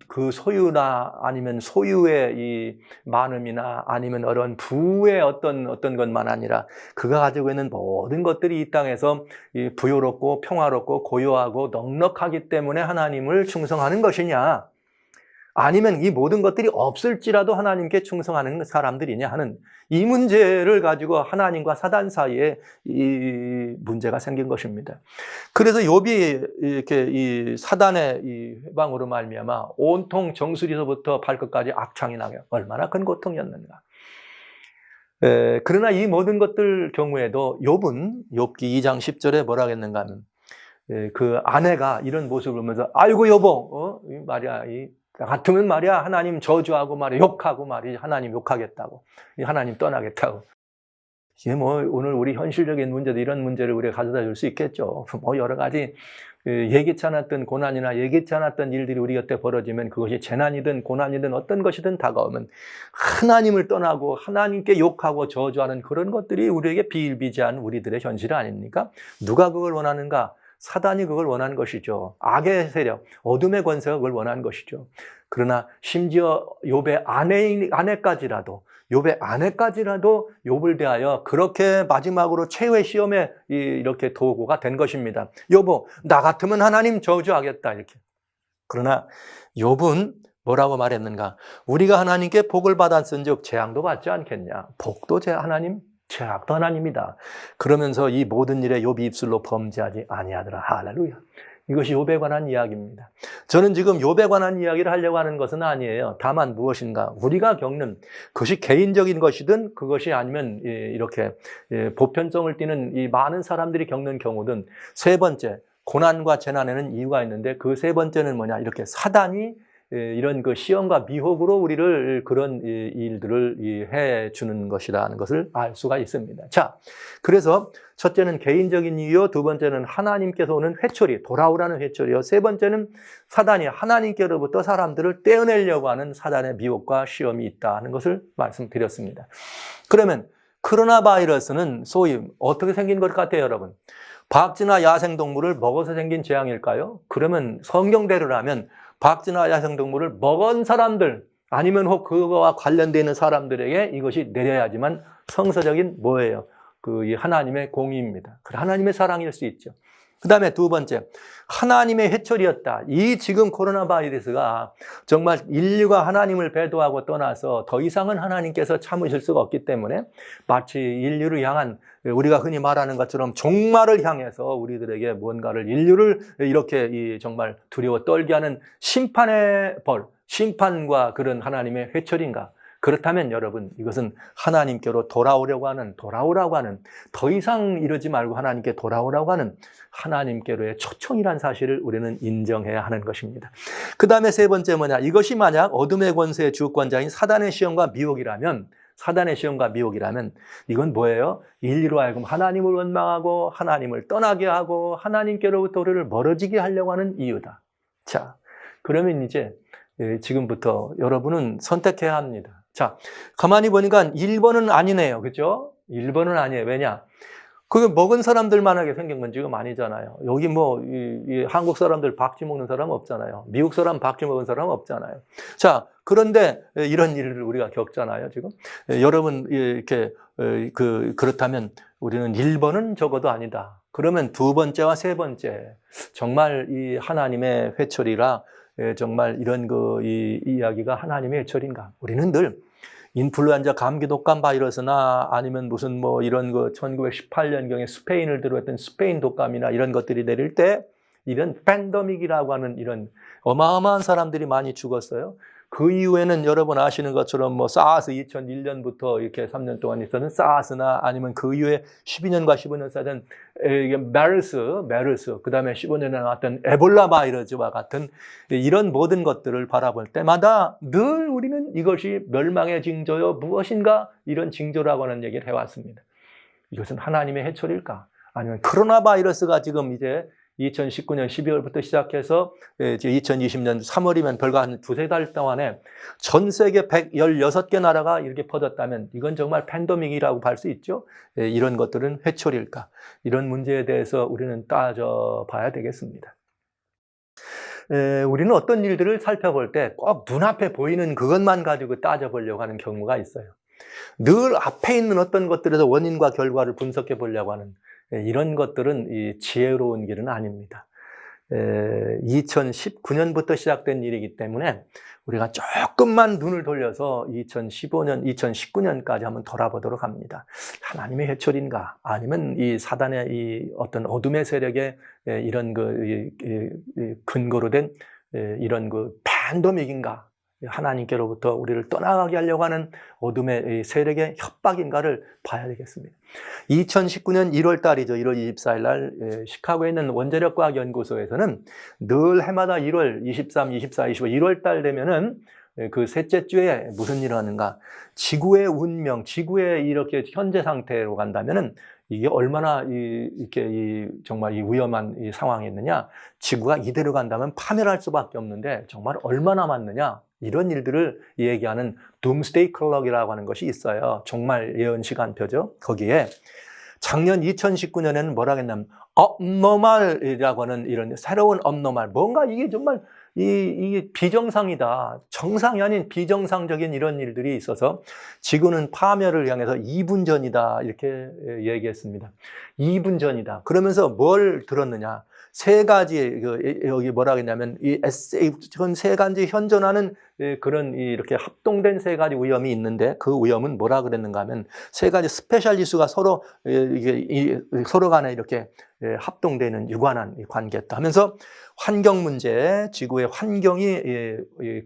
그 소유나 아니면 소유의 이 많음이나 아니면 어떤 부의 어떤 것만 아니라 그가 가지고 있는 모든 것들이 이 땅에서 부요롭고 평화롭고 고요하고 넉넉하기 때문에 하나님을 충성하는 것이냐, 아니면 이 모든 것들이 없을지라도 하나님께 충성하는 사람들이냐 하는 이 문제를 가지고 하나님과 사단 사이에 이 문제가 생긴 것입니다. 그래서 욥이 이렇게 이 사단의 이 회방으로 말미암아 온통 정수리서부터 발끝까지 악창이 나게 얼마나 큰 고통이었는가. 그러나 이 모든 것들 경우에도 욥은 욥기 2장 10절에 뭐라 했는가 하면 그 아내가 이런 모습을 보면서 아이고 여보 말이야 같으면 말이야 하나님 저주하고 말이야 욕하고 말이야 하나님 욕하겠다고 하나님 떠나겠다고. 이게 뭐 오늘 우리 현실적인 문제도 이런 문제를 우리가 가져다 줄 수 있겠죠. 뭐 여러 가지 예기치 않았던 고난이나 예기치 않았던 일들이 우리 곁에 벌어지면 그것이 재난이든 고난이든 어떤 것이든 다가오면 하나님을 떠나고 하나님께 욕하고 저주하는 그런 것들이 우리에게 비일비재한 우리들의 현실 아닙니까? 누가 그걸 원하는가? 사단이 그걸 원하는 것이죠. 악의 세력, 어둠의 권세가 그걸 원하는 것이죠. 그러나 심지어 욥의 아내까지라도 욥을 대하여 그렇게 마지막으로 최후의 시험에 이렇게 도구가 된 것입니다. 여보, 나 같으면 하나님 저주하겠다 이렇게. 그러나 욥은 뭐라고 말했는가? 우리가 하나님께 복을 받았은즉 재앙도 받지 않겠냐? 복도 하나님, 죄악도 하나님이다. 그러면서 이 모든 일에 욥이 입술로 범죄하지 아니하더라. 할렐루야. 이것이 욥에 관한 이야기입니다. 저는 지금 욥에 관한 이야기를 하려고 하는 것은 아니에요. 다만 무엇인가 우리가 겪는 그것이 개인적인 것이든 그것이 아니면 이렇게 보편성을 띠는 이 많은 사람들이 겪는 경우든 세 번째 고난과 재난에는 이유가 있는데 그 세 번째는 뭐냐? 이렇게 사단이 이런 그 시험과 미혹으로 우리를 그런 일들을 해 주는 것이라는 것을 알 수가 있습니다. 자, 그래서 첫째는 개인적인 이유, 두 번째는 하나님께서 오는 회초리, 돌아오라는 회초리요. 세 번째는 사단이 하나님께로부터 사람들을 떼어내려고 하는 사단의 미혹과 시험이 있다는 것을 말씀드렸습니다. 그러면 코로나 바이러스는 소위 어떻게 생긴 것 같아요, 여러분? 박쥐나 야생동물을 먹어서 생긴 재앙일까요? 그러면 성경대로라면 박쥐나 야생동물을 먹은 사람들 아니면 혹 그거와 관련되어 있는 사람들에게 이것이 내려야지만 성서적인 뭐예요? 그 하나님의 공의입니다. 하나님의 사랑일 수 있죠. 그 다음에 두 번째, 하나님의 회초리였다. 이 지금 코로나 바이러스가 정말 인류가 하나님을 배도하고 떠나서 더 이상은 하나님께서 참으실 수가 없기 때문에 마치 인류를 향한 우리가 흔히 말하는 것처럼 종말을 향해서 우리들에게 뭔가를 인류를 이렇게 정말 두려워 떨게 하는 심판의 벌, 심판과 그런 하나님의 회초리인가? 그렇다면 여러분, 이것은 하나님께로 돌아오라고 하는 더 이상 이러지 말고 하나님께 돌아오라고 하는 하나님께로의 초청이란 사실을 우리는 인정해야 하는 것입니다. 그 다음에 세 번째 뭐냐, 이것이 만약 어둠의 권세의 주권자인 사단의 시험과 미혹이라면 이건 뭐예요? 인류로 하여금 하나님을 원망하고 하나님을 떠나게 하고 하나님께로부터 우리를 멀어지게 하려고 하는 이유다. 자, 그러면 이제 지금부터 여러분은 선택해야 합니다. 자, 가만히 보니까 1번은 아니네요. 그죠? 1번은 아니에요. 왜냐? 그게 먹은 사람들만하게 생긴 건 지금 아니잖아요. 여기 뭐, 한국 사람들 박쥐 먹는 사람 없잖아요. 미국 사람 박쥐 먹은 사람 없잖아요. 자, 그런데 이런 일을 우리가 겪잖아요, 지금. 여러분, 이렇게, 그렇다면 우리는 1번은 적어도 아니다. 그러면 두 번째와 세 번째, 정말 이 하나님의 회초리라, 정말 이런 이 이야기가 하나님의 회초리인가? 우리는 늘 인플루엔자 감기 독감 바이러스나 아니면 무슨 뭐 이런 1918년경에 스페인을 들어왔던 스페인 독감이나 이런 것들이 내릴 때 이런 팬데믹이라고 하는 이런 어마어마한 사람들이 많이 죽었어요. 그 이후에는 여러분 아시는 것처럼 뭐 사스 2001년부터 이렇게 3년 동안 있었던 사스나 아니면 그 이후에 12년과 15년 사이는 메르스, 그 다음에 15년에 나왔던 에볼라 바이러스와 같은 이런 모든 것들을 바라볼 때마다 늘 우리는 이것이 멸망의 징조요 무엇인가 이런 징조라고 하는 얘기를 해왔습니다. 이것은 하나님의 해초리일까? 아니면 코로나 바이러스가 지금 이제 2019년 12월부터 시작해서 이제 2020년 3월이면 불과 한 두세 달 동안에 전 세계 116개 나라가 이렇게 퍼졌다면 이건 정말 팬데믹이라고 할 수 있죠. 이런 것들은 회초리일까? 이런 문제에 대해서 우리는 따져봐야 되겠습니다. 우리는 어떤 일들을 살펴볼 때 꼭 눈앞에 보이는 그것만 가지고 따져보려고 하는 경우가 있어요. 늘 앞에 있는 어떤 것들에서 원인과 결과를 분석해 보려고 하는 이런 것들은 이 지혜로운 길은 아닙니다. 2019년부터 시작된 일이기 때문에 우리가 조금만 눈을 돌려서 2015년, 2019년까지 한번 돌아보도록 합니다. 하나님의 해초리인가? 아니면 이 사단의 이 어떤 어둠의 세력의 이런 근거로 된 이런 팬데믹인가? 하나님께로부터 우리를 떠나가게 하려고 하는 어둠의 세력의 협박인가를 봐야 되겠습니다. 2019년 1월 달이죠. 1월 24일 날 시카고에 있는 원자력과학연구소에서는 늘 해마다 1월 23, 24, 25, 1월 달 되면은 그 셋째 주에 무슨 일을 하는가? 지구의 운명, 지구의 이렇게 현재 상태로 간다면은 이게 얼마나 정말 위험한 상황이었느냐? 지구가 이대로 간다면 파멸할 수밖에 없는데 정말 얼마나 많느냐? 이런 일들을 얘기하는 둠스데이 클럭이라고 하는 것이 있어요. 정말 예언 시간표죠. 거기에 작년 2019년에는 뭐라 했냐면 업노멀이라고 하는 이런 새로운 업노멀, 뭔가 이게 정말 이게 비정상이다. 정상이 아닌 비정상적인 이런 일들이 있어서 지구는 파멸을 향해서 2분 전이다. 이렇게 얘기했습니다. 2분 전이다. 그러면서 뭘 들었느냐? 세 가지, 여기 뭐라 했냐면, 이 에세이, 세 가지 현존하는 그런 이렇게 합동된 세 가지 위험이 있는데 그 위험은 뭐라 그랬는가 하면 세 가지 스페셜 이슈가 서로, 서로 간에 이렇게 합동되는 유관한 관계였다 하면서 환경 문제, 지구의 환경이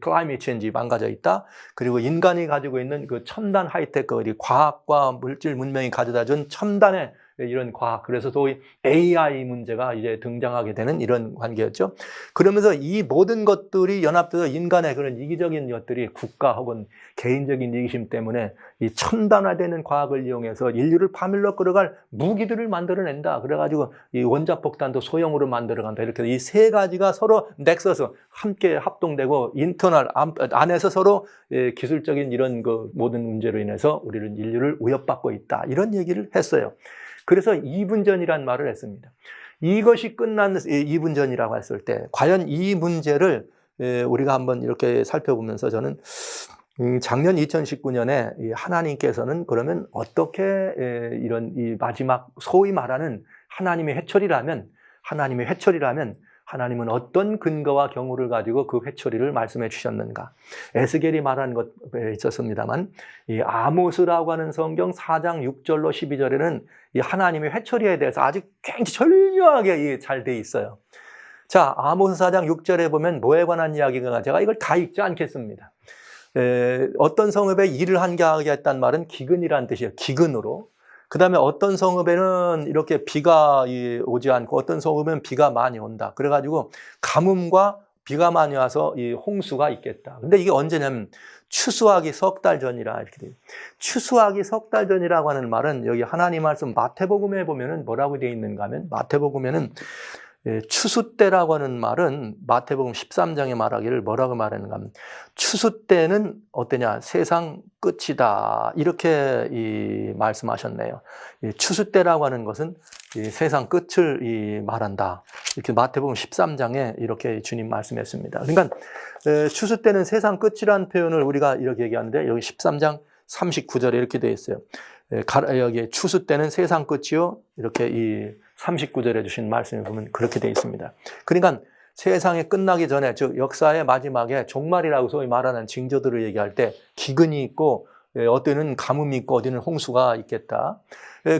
클라이밋 체인지 망가져 있다. 그리고 인간이 가지고 있는 그 첨단 하이테크, 과학과 물질 문명이 가져다 준 첨단의 이런 과학, 그래서 소위 AI 문제가 이제 등장하게 되는 이런 관계였죠. 그러면서 이 모든 것들이 연합돼서 인간의 그런 이기적인 것들이 국가 혹은 개인적인 이기심 때문에 이 첨단화되는 과학을 이용해서 인류를 파멸로 끌어갈 무기들을 만들어낸다. 그래가지고 이 원자폭탄도 소형으로 만들어간다. 이렇게 이 세 가지가 서로 넥서스 함께 합동되고 인터널 안에서 서로 기술적인 이런 그 모든 문제로 인해서 우리는 인류를 위협받고 있다. 이런 얘기를 했어요. 그래서 2분 전이란 말을 했습니다. 이것이 끝난 2분 전이라고 했을 때 과연 이 문제를 우리가 한번 이렇게 살펴보면서 저는 작년 2019년에 하나님께서는 그러면 어떻게 이런 이 마지막 소위 말하는 하나님의 회초리라면 하나님은 어떤 근거와 경우를 가지고 그 회초리를 말씀해 주셨는가? 에스겔이 말한 것에 있었습니다만 이 아모스라고 하는 성경 4장 6절로 12절에는 이 하나님의 회초리에 대해서 아주 굉장히 절묘하게 잘 돼 있어요. 자, 아모스 4장 6절에 보면 뭐에 관한 이야기가 제가 이걸 다 읽지 않겠습니다. 어떤 성읍에 일을 하게 했단 말은 기근이라는 뜻이에요. 기근으로. 그 다음에 어떤 성읍에는 이렇게 비가 오지 않고 어떤 성읍에는 비가 많이 온다. 그래가지고 가뭄과 비가 많이 와서 이 홍수가 있겠다. 근데 이게 언제냐면 추수하기 석 달 전이라 이렇게 돼요. 추수하기 석 달 전이라고 하는 말은 여기 하나님 말씀 마태복음에 보면은 뭐라고 되어 있는가 하면 마태복음에는 추수 때라고 하는 말은 마태복음 13장에 말하기를 뭐라고 말하는가 하면 추수 때는 어떠냐 세상 끝이다 이렇게 말씀하셨네요. 추수 때라고 하는 것은 세상 끝을 말한다. 이렇게 마태복음 13장에 이렇게 주님 말씀했습니다. 그러니까 추수 때는 세상 끝이라는 표현을 우리가 이렇게 얘기하는데 여기 13장 39절에 이렇게 되어 있어요. 여기 추수 때는 세상 끝이요. 이렇게 이 39절에 주신 말씀을 보면 그렇게 되어 있습니다. 그러니까 세상이 끝나기 전에 즉 역사의 마지막에 종말이라고 소위 말하는 징조들을 얘기할 때 기근이 있고 어디는 가뭄이 있고 어디는 홍수가 있겠다.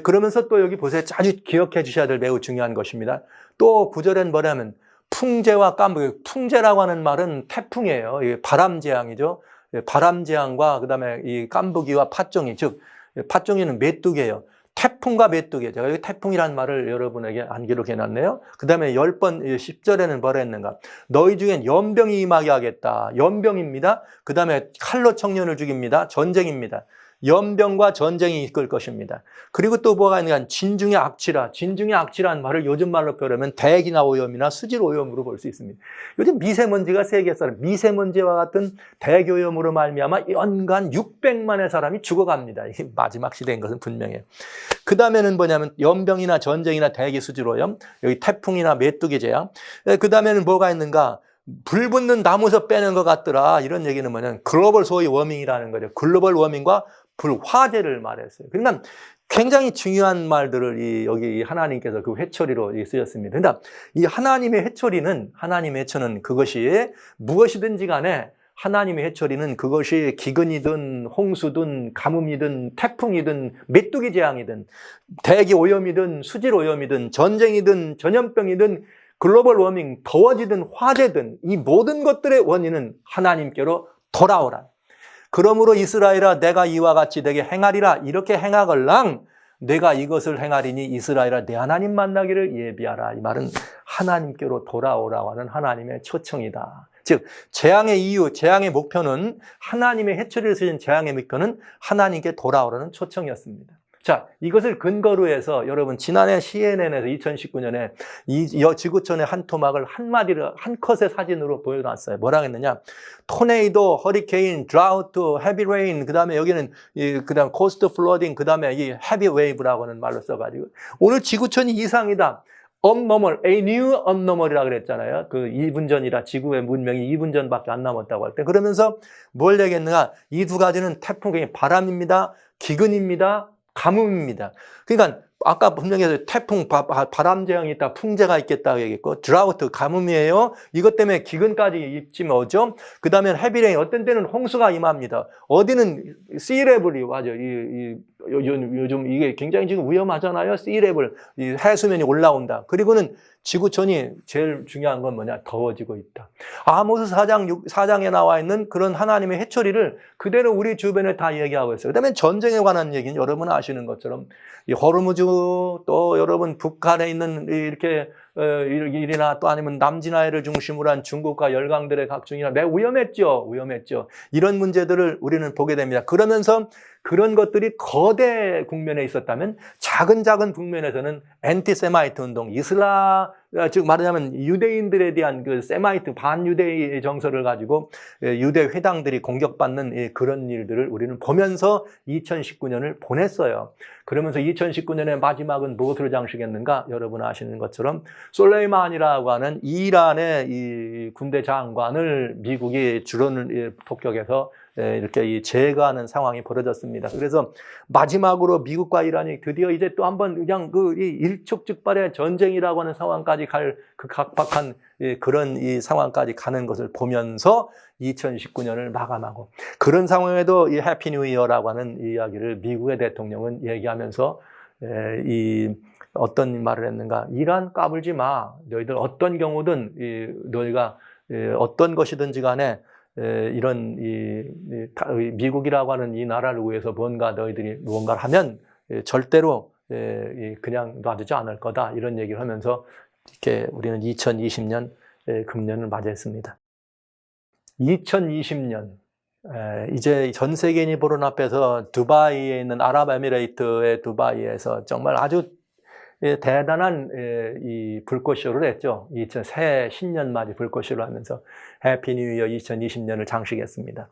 그러면서 또 여기 보세요. 아주 기억해 주셔야 될 매우 중요한 것입니다. 또 9절엔 뭐냐면 풍재와 깐부기. 풍재라고 하는 말은 태풍이에요. 바람재앙이죠. 바람재앙과 그다음에 이 깐부기와 팥종이 즉 팥종이는 메뚜기예요. 태풍과 메뚜기. 제가 여기 태풍이라는 말을 여러분에게 안 기록해 놨네요. 그 다음에 10번, 10절에는 뭐라 했는가? 너희 중엔 연병이 임하게 하겠다. 연병입니다. 그 다음에 칼로 청년을 죽입니다. 전쟁입니다. 연병과 전쟁이 이끌 것입니다. 그리고 또 뭐가 있는가? 진중의 악취라. 진중의 악취라는 말을 요즘 말로 표현하면 대기나 오염이나 수질 오염으로 볼 수 있습니다. 요즘 미세먼지가 세계에서 미세먼지와 같은 대기오염으로 말미암아 연간 600만의 사람이 죽어갑니다. 이게 마지막 시대인 것은 분명해요. 그 다음에는 뭐냐면 연병이나 전쟁이나 대기 수질 오염, 여기 태풍이나 메뚜기 재앙. 그 다음에는 뭐가 있는가? 불 붙는 나무에서 빼는 것 같더라. 이런 얘기는 뭐냐면 글로벌 소위 워밍이라는 거죠. 글로벌 워밍과 불화재를 말했어요. 그러니까 굉장히 중요한 말들을 여기 하나님께서 그 회초리로 쓰셨습니다. 그러니까 이 하나님의 회초리는 그것이 무엇이든지 간에 하나님의 회초리는 그것이 기근이든 홍수든 가뭄이든 태풍이든 메뚜기 재앙이든 대기 오염이든 수질 오염이든 전쟁이든 전염병이든 글로벌 워밍, 더워지든 화재든 이 모든 것들의 원인은 하나님께로 돌아오라. 그러므로 이스라엘아 내가 이와 같이 내게 행하리라. 이렇게 행하걸랑 내가 이것을 행하리니 이스라엘아 내 하나님 만나기를 예비하라. 이 말은 하나님께로 돌아오라고 하는 하나님의 초청이다. 즉 재앙의 이유, 재앙의 목표는 하나님의 해초리를 쓰신 재앙의 목표는 하나님께 돌아오라는 초청이었습니다. 자, 이것을 근거로 해서 여러분 지난해 CNN에서 2019년에 이 지구촌의 한 토막을 한 컷의 사진으로 보여놨어요. 뭐라고 했느냐? 토네이도, 허리케인, 드라우트, 헤비 레인, 그다음에 여기는 그다음 코스트 플러딩, 그다음에 이 헤비 웨이브라고 하는 말로 써가지고 오늘 지구촌이 이상이다. abnormal, a new abnormal이라고 그랬잖아요. 그 2분 전이라 지구의 문명이 2분 전밖에 안 남았다고 할 때. 그러면서 뭘 얘기했는가? 이 두 가지는 태풍, 바람입니다. 기근입니다. 가뭄입니다. 그러니까 아까 분명히 태풍, 바람재앙이 있다, 풍재가 있겠다고 얘기했고 드라우트, 가뭄이에요. 이것 때문에 기근까지 입지 뭐죠? 그 다음에 헤비레인, 어떤 때는 홍수가 임합니다. 어디는 씨레벨이 맞아. 요즘 이게 굉장히 지금 위험하잖아요. 씨레벨, 해수면이 올라온다. 그리고는 지구촌이 제일 중요한 건 뭐냐? 더워지고 있다. 아모스 4장에 나와 있는 그런 하나님의 해초리를 그대로 우리 주변에 다 얘기하고 있어요. 그 다음에 전쟁에 관한 얘기는 여러분 아시는 것처럼 이 호르무즈 또 여러분 북한에 있는 이렇게 일이나 또 아니면 남진해를 중심으로 한 중국과 열강들의 각종이나 매우 위험했죠. 이런 문제들을 우리는 보게 됩니다. 그러면서 그런 것들이 거대 국면에 있었다면 작은 국면에서는 엔티세마이트 운동, 즉 말하자면 유대인들에 대한 그 세마이트 반유대의 정서를 가지고 유대 회당들이 공격받는 그런 일들을 우리는 보면서 2019년을 보냈어요. 그러면서 2019년의 마지막은 무엇으로 장식했는가? 여러분 아시는 것처럼 솔레이만이라고 하는 이란의 이 군대 장관을 미국이 드론을 폭격해서 이렇게 제거하는 상황이 벌어졌습니다. 그래서 마지막으로 미국과 이란이 드디어 이제 또 한번 그냥 그 일촉즉발의 전쟁이라고 하는 상황까지 갈 그 각박한 그런 이 상황까지 가는 것을 보면서 2019년을 마감하고 그런 상황에도 이 해피 뉴 이어라고 하는 이야기를 미국의 대통령은 얘기하면서 이 어떤 말을 했는가? 이란 까불지 마. 너희들 어떤 경우든 너희가 어떤 것이든지 간에 이런 미국이라고 하는 이 나라를 위해서 뭔가 너희들이 무언가를 하면 절대로 그냥 놔두지 않을 거다, 이런 얘기를 하면서 이렇게 우리는 2020년 금년을 맞이했습니다. 2020년 이제 전 세계인이 보는 앞에서 두바이에 있는 아랍에미레이트의 두바이에서 정말 아주 대단한 이 불꽃쇼를 했죠. 새 신년맞이 불꽃쇼를 하면서 해피 뉴 이어 2020년을 장식했습니다.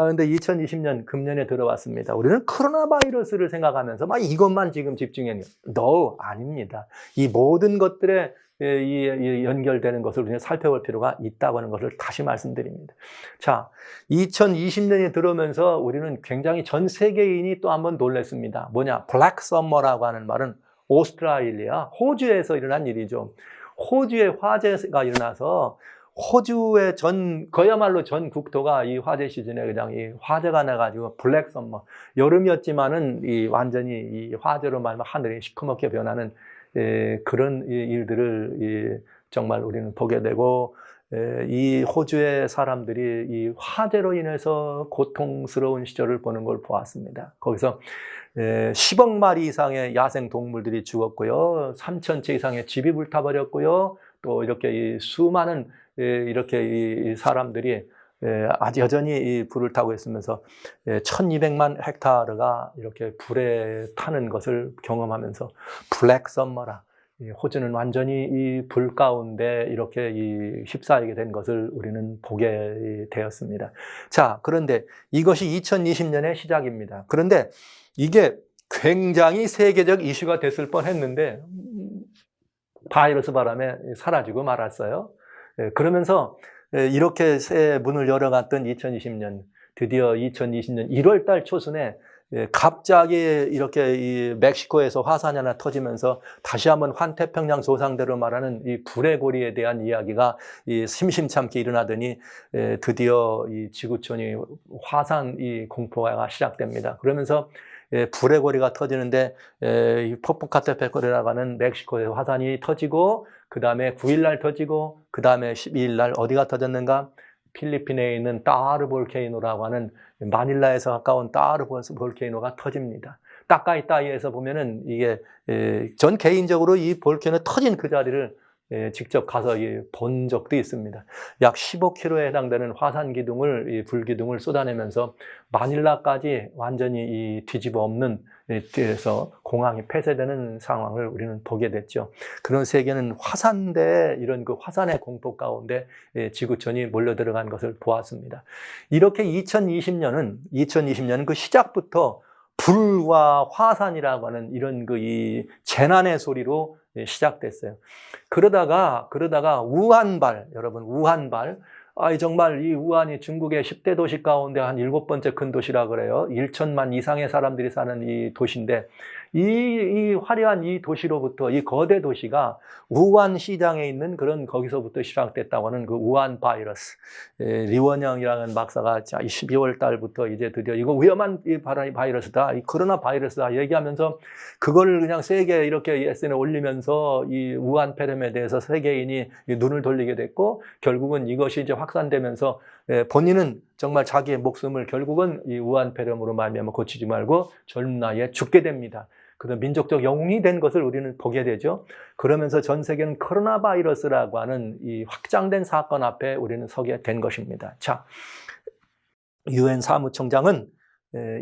근데 2020년 금년에 들어왔습니다. 우리는 코로나 바이러스를 생각하면서 막 이것만 지금 집중했네요. No, 아닙니다. 이 모든 것들에 이 연결되는 것을 우리는 살펴볼 필요가 있다고 하는 것을 다시 말씀드립니다. 자, 2020년이 들어오면서 우리는 굉장히 전 세계인이 또 한번 놀랐습니다. 뭐냐? 블랙 썸머라고 하는 말은 오스트레일리아, 호주에서 일어난 일이죠. 호주에 화재가 일어나서 호주의 그야말로 전 국토가 이 화재 시즌에 그냥 이 화재가 나가지고 블랙 썸머, 여름이었지만은 완전히 이 화재로 말면 하늘이 시커멓게 변하는 그런 일들을 정말 우리는 보게 되고, 이 호주의 사람들이 이 화재로 인해서 고통스러운 시절을 보는 걸 보았습니다. 거기서 10억 마리 이상의 야생 동물들이 죽었고요. 3,000채 이상의 집이 불타버렸고요. 또 이렇게 수많은 이렇게 이 사람들이 아주 여전히 이 불을 타고 있으면서 1,200만 헥타르가 이렇게 불에 타는 것을 경험하면서 블랙 썸머라, 호주는 완전히 이 불 가운데 이렇게 휩싸이게 된 것을 우리는 보게 되었습니다. 자, 그런데 이것이 2020년의 시작입니다. 그런데 이게 굉장히 세계적 이슈가 됐을 뻔했는데 바이러스 바람에 사라지고 말았어요. 그러면서 이렇게 새 문을 열어갔던 2020년, 드디어 2020년 1월 달 초순에 갑자기 이렇게 이 멕시코에서 화산이 하나 터지면서 다시 한번 환태평양 조상대로 말하는 이 불의 고리에 대한 이야기가 심심찮게 일어나더니 드디어 이 지구촌이 화산 공포가 시작됩니다. 그러면서 불의 고리가 터지는데 포포카테페코르라고 하는 멕시코의 화산이 터지고, 그 다음에 9일날 터지고, 그 다음에 12일날 어디가 터졌는가? 필리핀에 있는 따르 볼케이노라고 하는 마닐라에서 가까운 따르 볼케이노가 터집니다. 따까이따이에서 보면은 이게 전 개인적으로 이 볼케이노 터진 그 자리를 직접 가서 본 적도 있습니다. 약 15km에 해당되는 화산 기둥을, 불기둥을 쏟아내면서 마닐라까지 완전히 뒤집어 엎는 데서 공항이 폐쇄되는 상황을 우리는 보게 됐죠. 그런 세계는 화산대, 이런 그 화산의 공포 가운데 지구촌이 몰려 들어간 것을 보았습니다. 이렇게 2020년은 그 시작부터 불과 화산이라고 하는 이런 이 재난의 소리로 시작됐어요. 그러다가 우한발, 여러분, 우한발. 정말 이 우한이 중국의 10대 도시 가운데 한 7번째 큰 도시라 그래요. 1천만 이상의 사람들이 사는 이 도시인데, 이 화려한 이 도시로부터, 이 거대 도시가 우한 시장에 있는 거기서부터 시작됐다고 하는 그 우한 바이러스. 리원영이라는 박사가 12월 달부터 이제 드디어 이거 위험한 바이러스다, 이 코로나 바이러스다 얘기하면서 그걸 그냥 세계에 이렇게 SNS에 올리면서 이 우한 폐렴에 대해서 세계인이 눈을 돌리게 됐고, 결국은 이것이 이제 확산되면서 본인은 정말 자기의 목숨을 결국은 이 우한 폐렴으로 말미암아 고치지 말고 젊은 나이에 죽게 됩니다. 그런 민족적 영웅이 된 것을 우리는 보게 되죠. 그러면서 전 세계는 코로나 바이러스라고 하는 이 확장된 사건 앞에 우리는 서게 된 것입니다. 자, 유엔 사무총장은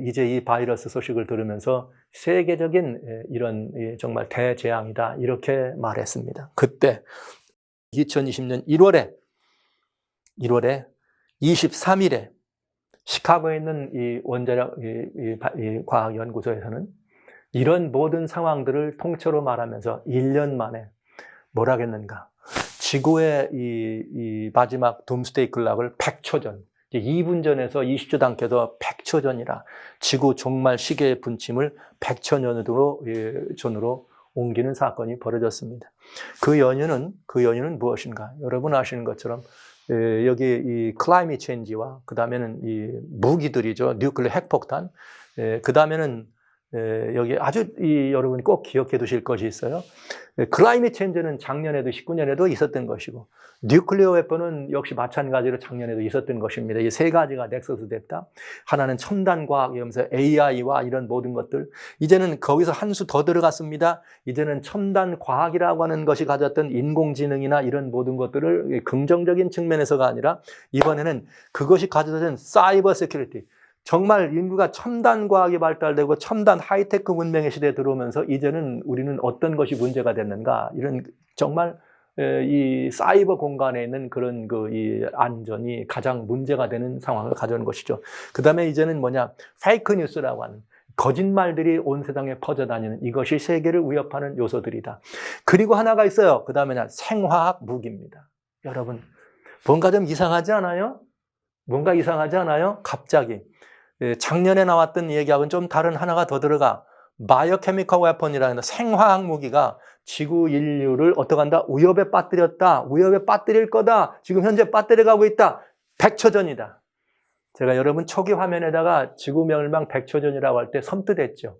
이제 이 바이러스 소식을 들으면서 세계적인 이런 정말 대재앙이다, 이렇게 말했습니다. 그때 2020년 1월에 23일에 시카고에 있는 이 원자력 과학연구소에서는 이런 모든 상황들을 통째로 말하면서 1년 만에 뭐라겠는가? 지구의 이 마지막 둠스데이 클락을 100초 전, 2분 전에서 20초 당겨서 100초 전이라 지구 종말 시계의 분침을 100초 전으로 옮기는 사건이 벌어졌습니다. 그 연유는 무엇인가? 여러분 아시는 것처럼 여기 이 클라이밋 체인지와 그 다음에는 이 무기들이죠. 뉴클리어 핵폭탄. 그 다음에는 여기 아주 여러분이 꼭 기억해 두실 것이 있어요. 클라이밋 체인지는 작년에도 19년에도 있었던 것이고 뉴클리어 웨폰은 역시 마찬가지로 작년에도 있었던 것입니다. 이 세 가지가 넥서스 됐다. 하나는 첨단 과학, 이러면서 AI와 이런 모든 것들. 이제는 거기서 한 수 더 들어갔습니다. 이제는 첨단 과학이라고 하는 것이 가졌던 인공지능이나 이런 모든 것들을 긍정적인 측면에서가 아니라 이번에는 그것이 가져던 사이버 세큐리티. 정말 인구가 첨단 과학이 발달되고 첨단 하이테크 문명의 시대에 들어오면서 이제는 우리는 어떤 것이 문제가 됐는가, 이런 정말 이 사이버 공간에 있는 그런 이 안전이 가장 문제가 되는 상황을 가져온 것이죠. 그 다음에 이제는 뭐냐, 페이크 뉴스라고 하는 거짓말들이 온 세상에 퍼져다니는 이것이 세계를 위협하는 요소들이다. 그리고 하나가 있어요. 그 다음에는 생화학 무기입니다. 여러분, 뭔가 좀 이상하지 않아요? 뭔가 이상하지 않아요? 갑자기. 작년에 나왔던 얘기하고는 좀 다른 하나가 더 들어가. 바이오케미컬 웨폰이라는 생화학 무기가 지구 인류를 어떻게 한다? 위협에 빠뜨렸다. 위협에 빠뜨릴 거다. 지금 현재 빠뜨려가고 있다. 100초 전이다. 제가 여러분 초기 화면에다가 지구 멸망 100초 전이라고 할 때 섬뜩했죠.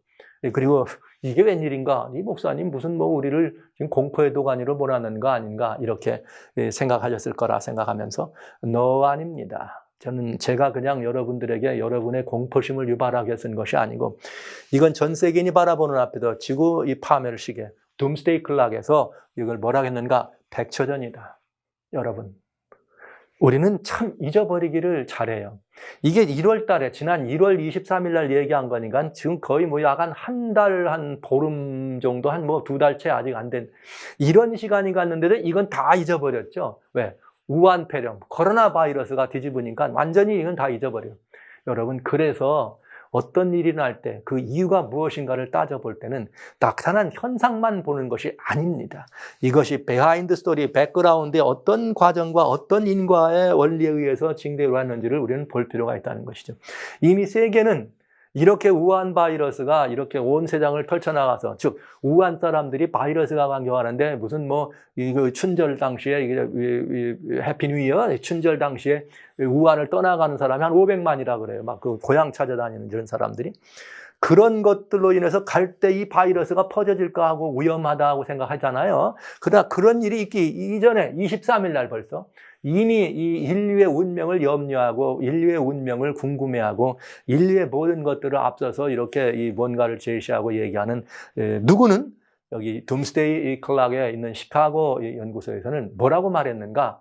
그리고 이게 웬일인가? 이 목사님 무슨 우리를 지금 공포의 도가니로 몰아넣는 거 아닌가? 이렇게 생각하셨을 거라 생각하면서 아닙니다. 저는 제가 그냥 여러분들에게 여러분의 공포심을 유발하게 쓴 것이 아니고, 이건 전 세계인이 바라보는 앞에도 지구 이 파멸 시계, 둠스데이 클락에서 이걸 뭐라고 했는가? 100초 전이다. 여러분, 우리는 참 잊어버리기를 잘해요. 이게 1월 달에, 지난 1월 23일 날 얘기한 거니까 지금 거의 약간 한 달, 한 보름 정도, 한 2달째 아직 안 된 이런 시간이 갔는데도 이건 다 잊어버렸죠. 왜? 우한 폐렴, 코로나 바이러스가 뒤집으니까 완전히 이건 다 잊어버려요. 여러분, 그래서 어떤 일이 날 때 그 이유가 무엇인가를 따져볼 때는 나타난 현상만 보는 것이 아닙니다. 이것이 비하인드 스토리, 백그라운드의 어떤 과정과 어떤 인과의 원리에 의해서 징대로 왔는지를 우리는 볼 필요가 있다는 것이죠. 이미 세계는 이렇게 우한 바이러스가 이렇게 온 세상을 펼쳐나가서, 즉 우한 사람들이 바이러스가 감염하는데 무슨 이거 춘절 당시에 해피 뉴 이어 춘절 당시에 우한을 떠나가는 사람이 한 500만이라 그래요. 막 그 고향 찾아다니는 이런 사람들이. 그런 것들로 인해서 갈 때 이 바이러스가 퍼져질까 하고 위험하다고 생각하잖아요. 그러나 그런 일이 있기 이전에 23일 날 벌써 이미 이 인류의 운명을 염려하고 인류의 운명을 궁금해하고 인류의 모든 것들을 앞서서 이렇게 이 뭔가를 제시하고 얘기하는 누구는 여기 둠스데이 클락에 있는 시카고 연구소에서는 뭐라고 말했는가?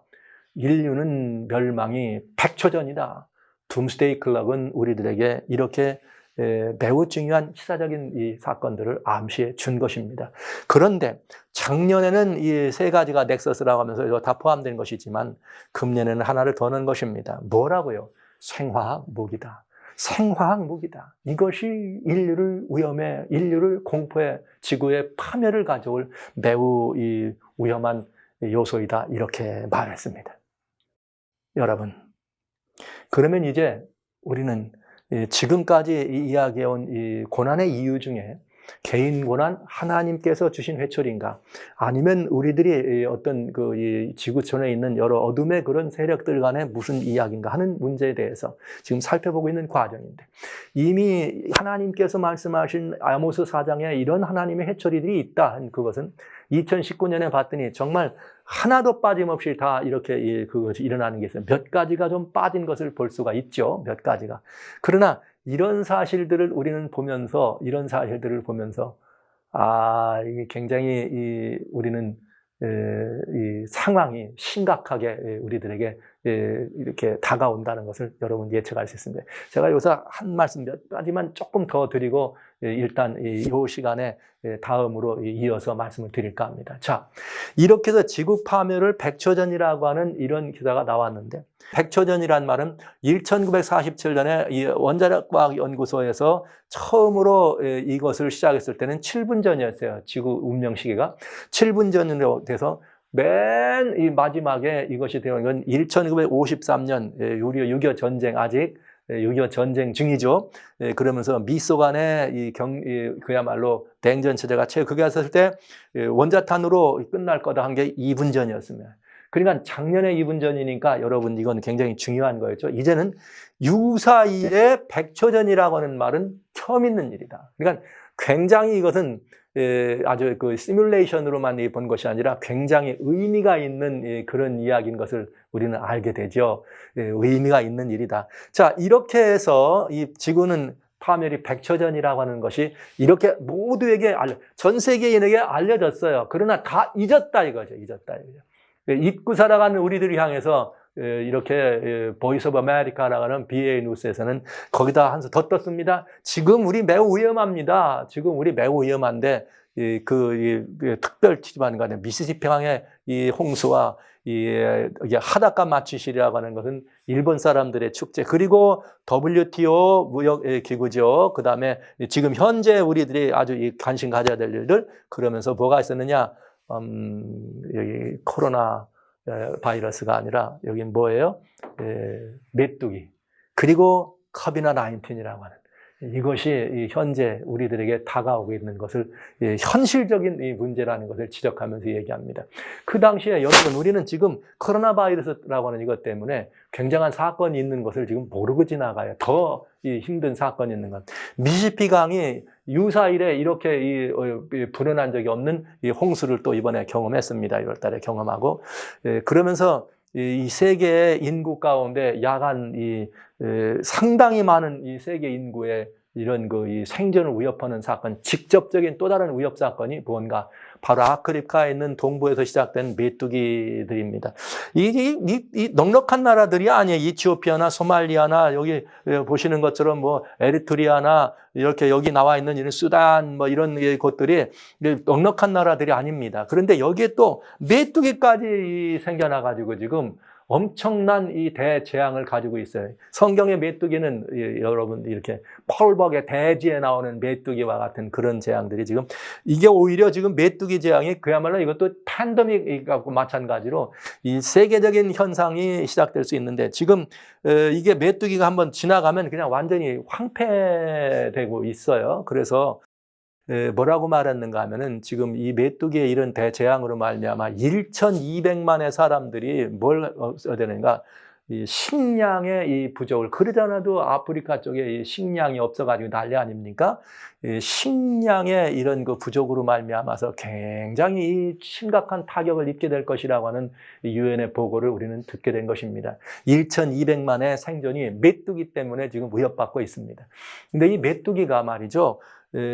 인류는 멸망이 100초 전이다. 둠스데이 클락은 우리들에게 이렇게 매우 중요한 시사적인 이 사건들을 암시해 준 것입니다. 그런데 작년에는 이 세 가지가 넥서스라고 하면서 이거 다 포함된 것이지만 금년에는 하나를 더 넣은 것입니다. 뭐라고요? 생화학 무기다. 생화학 무기다. 이것이 인류를 위험에, 인류를 공포에, 지구의 파멸을 가져올 매우 이 위험한 요소이다. 이렇게 말했습니다. 여러분, 그러면 이제 우리는 지금까지 이야기해온 이 고난의 이유 중에 개인 고난, 하나님께서 주신 회초리인가? 아니면 우리들이 어떤 이 지구촌에 있는 여러 어둠의 그런 세력들 간의 무슨 이야기인가 하는 문제에 대해서 지금 살펴보고 있는 과정인데, 이미 하나님께서 말씀하신 아모스 4장에 이런 하나님의 회초리들이 있다. 그것은 2019년에 봤더니 정말 하나도 빠짐없이 다 이렇게 그것이 일어나는 게 있어요. 몇 가지가 좀 빠진 것을 볼 수가 있죠. 몇 가지가. 그러나 이런 사실들을 우리는 보면서, 이게 굉장히 우리는 이 상황이 심각하게 우리들에게 이렇게 다가온다는 것을 여러분 예측할 수 있습니다. 제가 여기서 한 말씀 몇 가지만 조금 더 드리고 일단 이 시간에 다음으로 이어서 말씀을 드릴까 합니다. 자, 이렇게 해서 지구 파멸을 100초 전이라고 하는 이런 기사가 나왔는데, 100초 전이란 말은 1947년에 이 원자력과학연구소에서 처음으로 이것을 시작했을 때는 7분 전이었어요. 지구 운명 시기가 7분 전으로 돼서 맨 이 마지막에 이것이 되는 건 1953년 6.25 전쟁, 아직 6.25 전쟁 중이죠. 그러면서 미소 간의 그야말로 냉전 체제가 극약했을 때 원자탄으로 끝날 거다 한 게 2분 전이었습니다. 그러니까 작년에 입은 전이니까 여러분 이건 굉장히 중요한 거였죠. 이제는 유사일에 백초전이라고 하는 말은 처음 있는 일이다. 그러니까 굉장히 이것은 아주 그 시뮬레이션으로만 본 것이 아니라 굉장히 의미가 있는 그런 이야기인 것을 우리는 알게 되죠. 의미가 있는 일이다. 자, 이렇게 해서 이 지구는 파멸이 백초전이라고 하는 것이 이렇게 모두에게 전 세계인에게 알려졌어요. 그러나 다 잊었다 이거죠. 잊었다 이거죠. 잊고 살아가는 우리들을 향해서 이렇게 보이스 오브 아메리카라고 하는 BA 뉴스에서는 거기다 한 수 더 떴습니다. 지금 우리 매우 위험합니다. 지금 우리 매우 위험한데 특별 기반간의 미시시피강의 이 홍수와 이게 하닷가 마취실이라고 하는 것은 일본 사람들의 축제, 그리고 WTO 무역 기구죠. 그 다음에 지금 현재 우리들이 아주 관심 가져야 될 일들, 그러면서 뭐가 있었느냐? 여기 코로나 바이러스가 아니라 여기 뭐예요? 메뚜기, 그리고 코비드 19이라고 하는 이것이 현재 우리들에게 다가오고 있는 것을 현실적인 이 문제라는 것을 지적하면서 얘기합니다. 그 당시에 여러분 우리는 지금 코로나 바이러스라고 하는 이것 때문에 굉장한 사건이 있는 것을 지금 모르고 지나가요. 더 힘든 사건이 있는 것. 미시시피 강이 유사일에 이렇게 불어난 적이 없는 이 홍수를 또 이번에 경험했습니다. 1월 달에 경험하고, 그러면서 이 세계 인구 가운데 야간 상당히 많은 이 세계 인구의 이런 이 생존을 위협하는 사건, 직접적인 또 다른 위협 사건이 뭔가, 바로 아프리카에 있는 동부에서 시작된 메뚜기들입니다. 이 넉넉한 나라들이 아니에요. 이티오피아나 소말리아나 여기 보시는 것처럼 뭐 에리트리아나 이렇게 여기 나와 있는 이런 수단 뭐 이런 곳들이 넉넉한 나라들이 아닙니다. 그런데 여기에 또 메뚜기까지 생겨나가지고 지금 엄청난 이 대재앙을 가지고 있어요. 성경의 메뚜기는 여러분 이렇게 펄벅의 대지에 나오는 메뚜기와 같은 그런 재앙들이 지금, 이게 오히려 지금 메뚜기 재앙이 그야말로 이것도 팬데믹하고 마찬가지로 이 세계적인 현상이 시작될 수 있는데, 지금 이게 메뚜기가 한번 지나가면 그냥 완전히 황폐되고 있어요. 그래서 뭐라고 말했는가 하면은 지금 이 메뚜기의 이런 대재앙으로 말미암아 1,200만의 사람들이 뭘 써야 되는가? 이 식량의 이 부족을, 그러잖아도 아프리카 쪽에 이 식량이 없어가지고 난리 아닙니까? 이 식량의 이런 그 부족으로 말미암아서 굉장히 심각한 타격을 입게 될 것이라고 하는 유엔의 보고를 우리는 듣게 된 것입니다. 1,200만의 생존이 메뚜기 때문에 지금 위협받고 있습니다. 근데 이 메뚜기가 말이죠.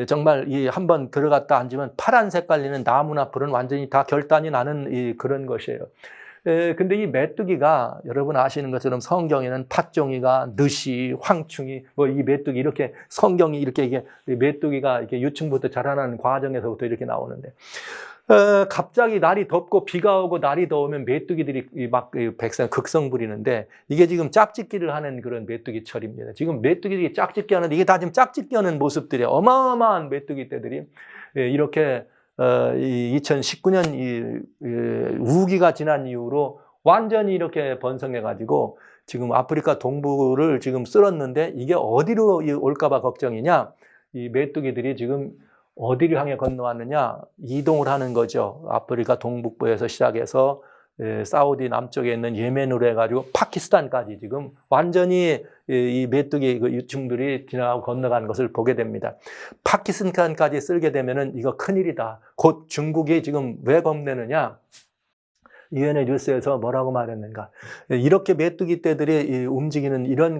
정말 한번 들어갔다 앉으면 파란 색깔리는 나무나 풀은 완전히 다 결단이 나는 그런 것이에요. 근데 이 메뚜기가 여러분 아시는 것처럼 성경에는 팥종이가, 느시, 황충이, 뭐 이 메뚜기 이렇게 성경이 이렇게 이게 메뚜기가 이렇게 유충부터 자라나는 과정에서부터 이렇게 나오는데, 갑자기 날이 덥고 비가 오고 날이 더우면 메뚜기들이 막 백성 극성 부리는데, 이게 지금 짝짓기를 하는 그런 메뚜기철입니다. 지금 메뚜기들이 짝짓기 하는데 이게 다 지금 짝짓기 하는 모습들이에요. 어마어마한 메뚜기 떼들이 이렇게 2019년 우기가 지난 이후로 완전히 이렇게 번성해가지고 지금 아프리카 동부를 지금 쓸었는데, 이게 어디로 올까봐 걱정이냐? 이 메뚜기들이 지금 어디를 향해 건너왔느냐? 이동을 하는 거죠. 아프리카 동북부에서 시작해서 사우디 남쪽에 있는 예멘으로 해가지고 파키스탄까지 지금 완전히 이 메뚜기 유충들이 지나가고 건너가는 것을 보게 됩니다. 파키스탄까지 쓸게 되면은 이거 큰일이다. 곧 중국이 지금 왜 겁내느냐? 유엔의 뉴스에서 뭐라고 말했는가? 이렇게 메뚜기 떼들이 움직이는 이런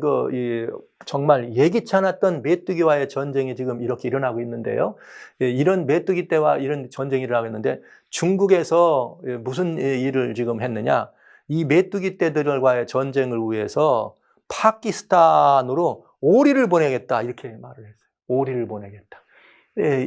정말 예기치 않았던 메뚜기와의 전쟁이 지금 이렇게 일어나고 있는데요. 이런 메뚜기 떼와 이런 전쟁이 일어나고 있는데, 중국에서 무슨 일을 지금 했느냐? 이 메뚜기 떼들과의 전쟁을 위해서 파키스탄으로 오리를 보내겠다, 이렇게 말을 했어요. 오리를 보내겠다.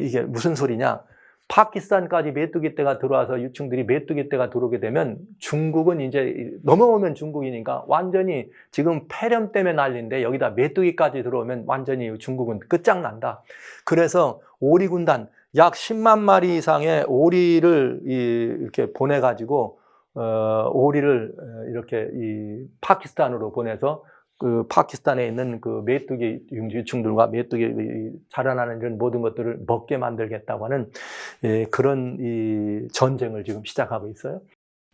이게 무슨 소리냐? 파키스탄까지 메뚜기 떼가 들어와서 유충들이 메뚜기 떼가 들어오게 되면 중국은 이제 넘어오면 중국이니까 완전히 지금 폐렴 때문에 난리인데, 여기다 메뚜기까지 들어오면 완전히 중국은 끝장난다. 그래서 오리 군단 약 10만 마리 이상의 오리를 이렇게 보내가지고 오리를 이렇게 파키스탄으로 보내서 그 파키스탄에 있는 그 메뚜기 유충들과 메뚜기 자라나는 이런 모든 것들을 먹게 만들겠다고 하는 그런 이 전쟁을 지금 시작하고 있어요.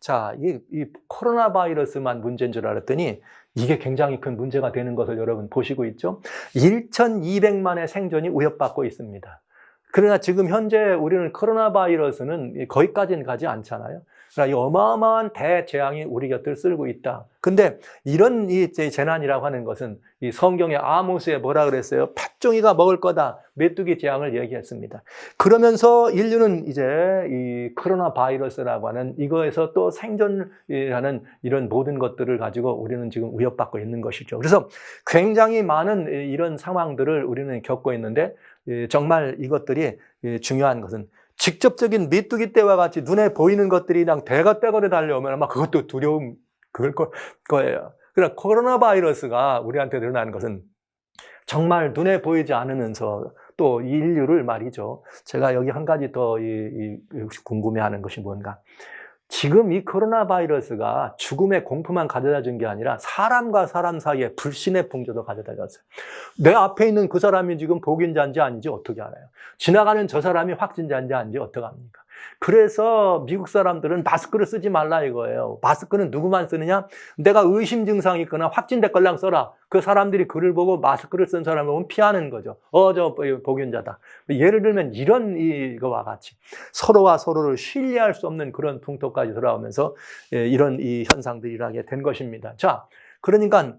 자, 이 코로나 바이러스만 문제인 줄 알았더니 이게 굉장히 큰 문제가 되는 것을 여러분 보시고 있죠? 1,200만의 생존이 위협받고 있습니다. 그러나 지금 현재 우리는 코로나 바이러스는 거기까지는 가지 않잖아요. 그러니까 이 어마어마한 대재앙이 우리 곁을 쓸고 있다. 근데 이런 이 재난이라고 하는 것은 이 성경의 아모스에 뭐라 그랬어요? 팥종이가 먹을 거다. 메뚜기 재앙을 얘기했습니다. 그러면서 인류는 이제 이 코로나 바이러스라고 하는 이거에서 또 생존이라는 이런 모든 것들을 가지고 우리는 지금 위협받고 있는 것이죠. 그래서 굉장히 많은 이런 상황들을 우리는 겪고 있는데 정말 이것들이 중요한 것은 직접적인 메뚜기 떼와 같이 눈에 보이는 것들이 그냥 대거대거로 달려오면 아마 그것도 두려움 그럴 거예요. 그러나 코로나 바이러스가 우리한테 드러나는 것은 정말 눈에 보이지 않으면서 또 인류를 말이죠. 제가 여기 한 가지 더 궁금해하는 것이 뭔가. 지금 이 코로나 바이러스가 죽음의 공포만 가져다 준 게 아니라 사람과 사람 사이에 불신의 풍조도 가져다 줬어요. 내 앞에 있는 그 사람이 지금 복인자인지 아닌지 어떻게 알아요? 지나가는 저 사람이 확진자인지 아닌지 어떻게 합니까? 그래서 미국 사람들은 마스크를 쓰지 말라 이거예요. 마스크는 누구만 쓰느냐? 내가 의심 증상이 있거나 확진됐걸랑 써라. 그 사람들이 글을 보고 마스크를 쓴 사람을 보면 피하는 거죠. 저 복균자다. 예를 들면 이런 이거와 같이 서로와 서로를 신뢰할 수 없는 그런 풍토까지 돌아오면서 이런 이 현상들이 일어나게 된 것입니다. 자, 그러니까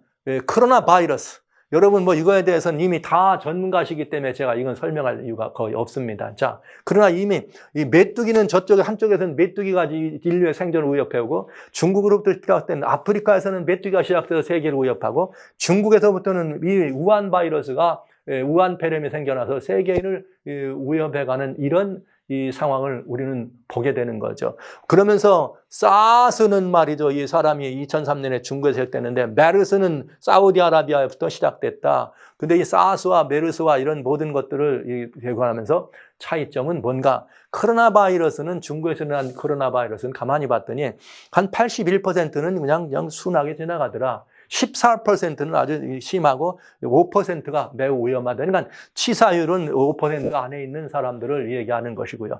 코로나 바이러스. 여러분 뭐 이거에 대해서는 이미 다 전문가시기 때문에 제가 이건 설명할 이유가 거의 없습니다. 자, 그러나 이미 이 메뚜기는 저쪽에 한쪽에서는 메뚜기가 인류의 생존을 위협해오고 중국으로부터 시작된 아프리카에서는 메뚜기가 시작돼서 세계를 위협하고 중국에서부터는 이 우한 바이러스가 우한 폐렴이 생겨나서 세계인을 위협해가는 이런 이 상황을 우리는 보게 되는 거죠. 그러면서 사스는 말이죠. 이 사람이 2003년에 중국에서 시작됐는데 메르스는 사우디아라비아부터 시작됐다. 근데 이 사스와 메르스와 이런 모든 것들을 비교하면서 차이점은 뭔가? 코로나 바이러스는 중국에서 난 코로나 바이러스는 가만히 봤더니 한 81%는 그냥 순하게 지나가더라. 14%는 아주 심하고 5%가 매우 위험하다. 그러니까 치사율은 5% 안에 있는 사람들을 얘기하는 것이고요.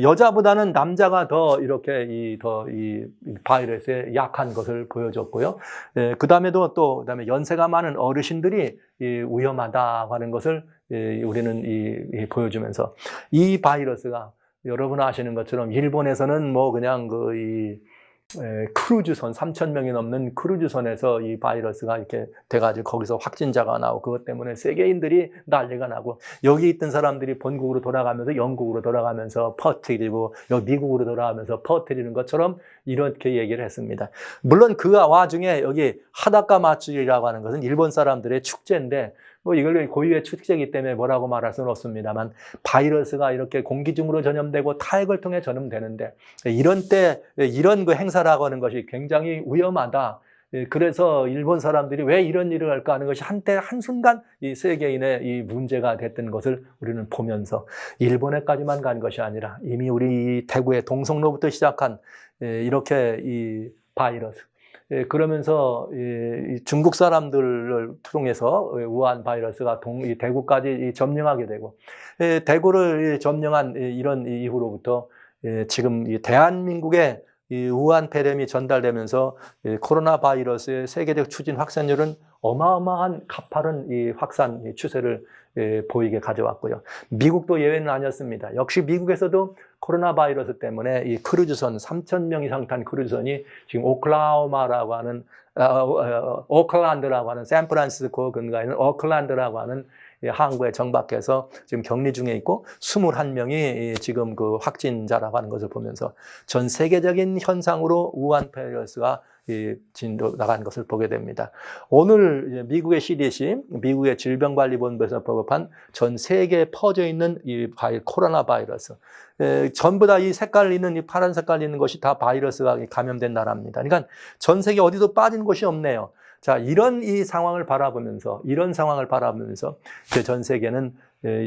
여자보다는 남자가 더 이렇게 이 바이러스에 약한 것을 보여줬고요. 그 다음에도 그다음에 연세가 많은 어르신들이 위험하다고 하는 것을 우리는 보여주면서 이 바이러스가 여러분 아시는 것처럼 일본에서는 뭐 그냥 크루즈선 3,000명이 넘는 크루즈선에서 이 바이러스가 이렇게 돼가지고 거기서 확진자가 나오고 그것 때문에 세계인들이 난리가 나고 여기 있던 사람들이 본국으로 돌아가면서 영국으로 돌아가면서 퍼뜨리고 여기 미국으로 돌아가면서 퍼뜨리는 것처럼 이렇게 얘기를 했습니다. 물론 그 와중에 여기 하다카 마츠리라고 하는 것은 일본 사람들의 축제인데 뭐 이걸 고유의 축제이기 때문에 뭐라고 말할 수는 없습니다만 바이러스가 이렇게 공기 중으로 전염되고 타액을 통해 전염되는데 이런 때 이런 그 행사라고 하는 것이 굉장히 위험하다. 그래서 일본 사람들이 왜 이런 일을 할까 하는 것이 한순간 이 세계인의 이 문제가 됐던 것을 우리는 보면서 일본에까지만 간 것이 아니라 이미 우리 대구의 동성로부터 시작한 이렇게 이 바이러스 그러면서 중국 사람들을 통해서 우한 바이러스가 대구까지 점령하게 되고 대구를 점령한 이런 이후로부터 지금 대한민국의 우한 폐렴이 전달되면서 코로나 바이러스의 세계적 추진 확산율은 어마어마한 가파른 이 확산 추세를 보이게 가져왔고요. 미국도 예외는 아니었습니다. 역시 미국에서도 코로나 바이러스 때문에 이 크루즈선 3,000명 이상 탄 크루즈선이 지금 오클라호마라고 하는 오클랜드라고 하는 샌프란시스코 근거에 있는 오클랜드라고 하는 항구에 정박해서 지금 격리 중에 있고 21명이 지금 그 확진자라고 하는 것을 보면서 전 세계적인 현상으로 우한 바이러스가 진도 나간 것을 보게 됩니다. 오늘 미국의 CDC, 미국의 질병관리본부에서 보급한 전 세계에 퍼져 있는 이 코로나 바이러스, 전부 다 이 색깔 있는 이 파란 색깔 있는 것이 다 바이러스가 감염된 나라입니다. 그러니까 전 세계 어디도 빠진 곳이 없네요. 자, 이런 상황을 바라보면서 전 세계는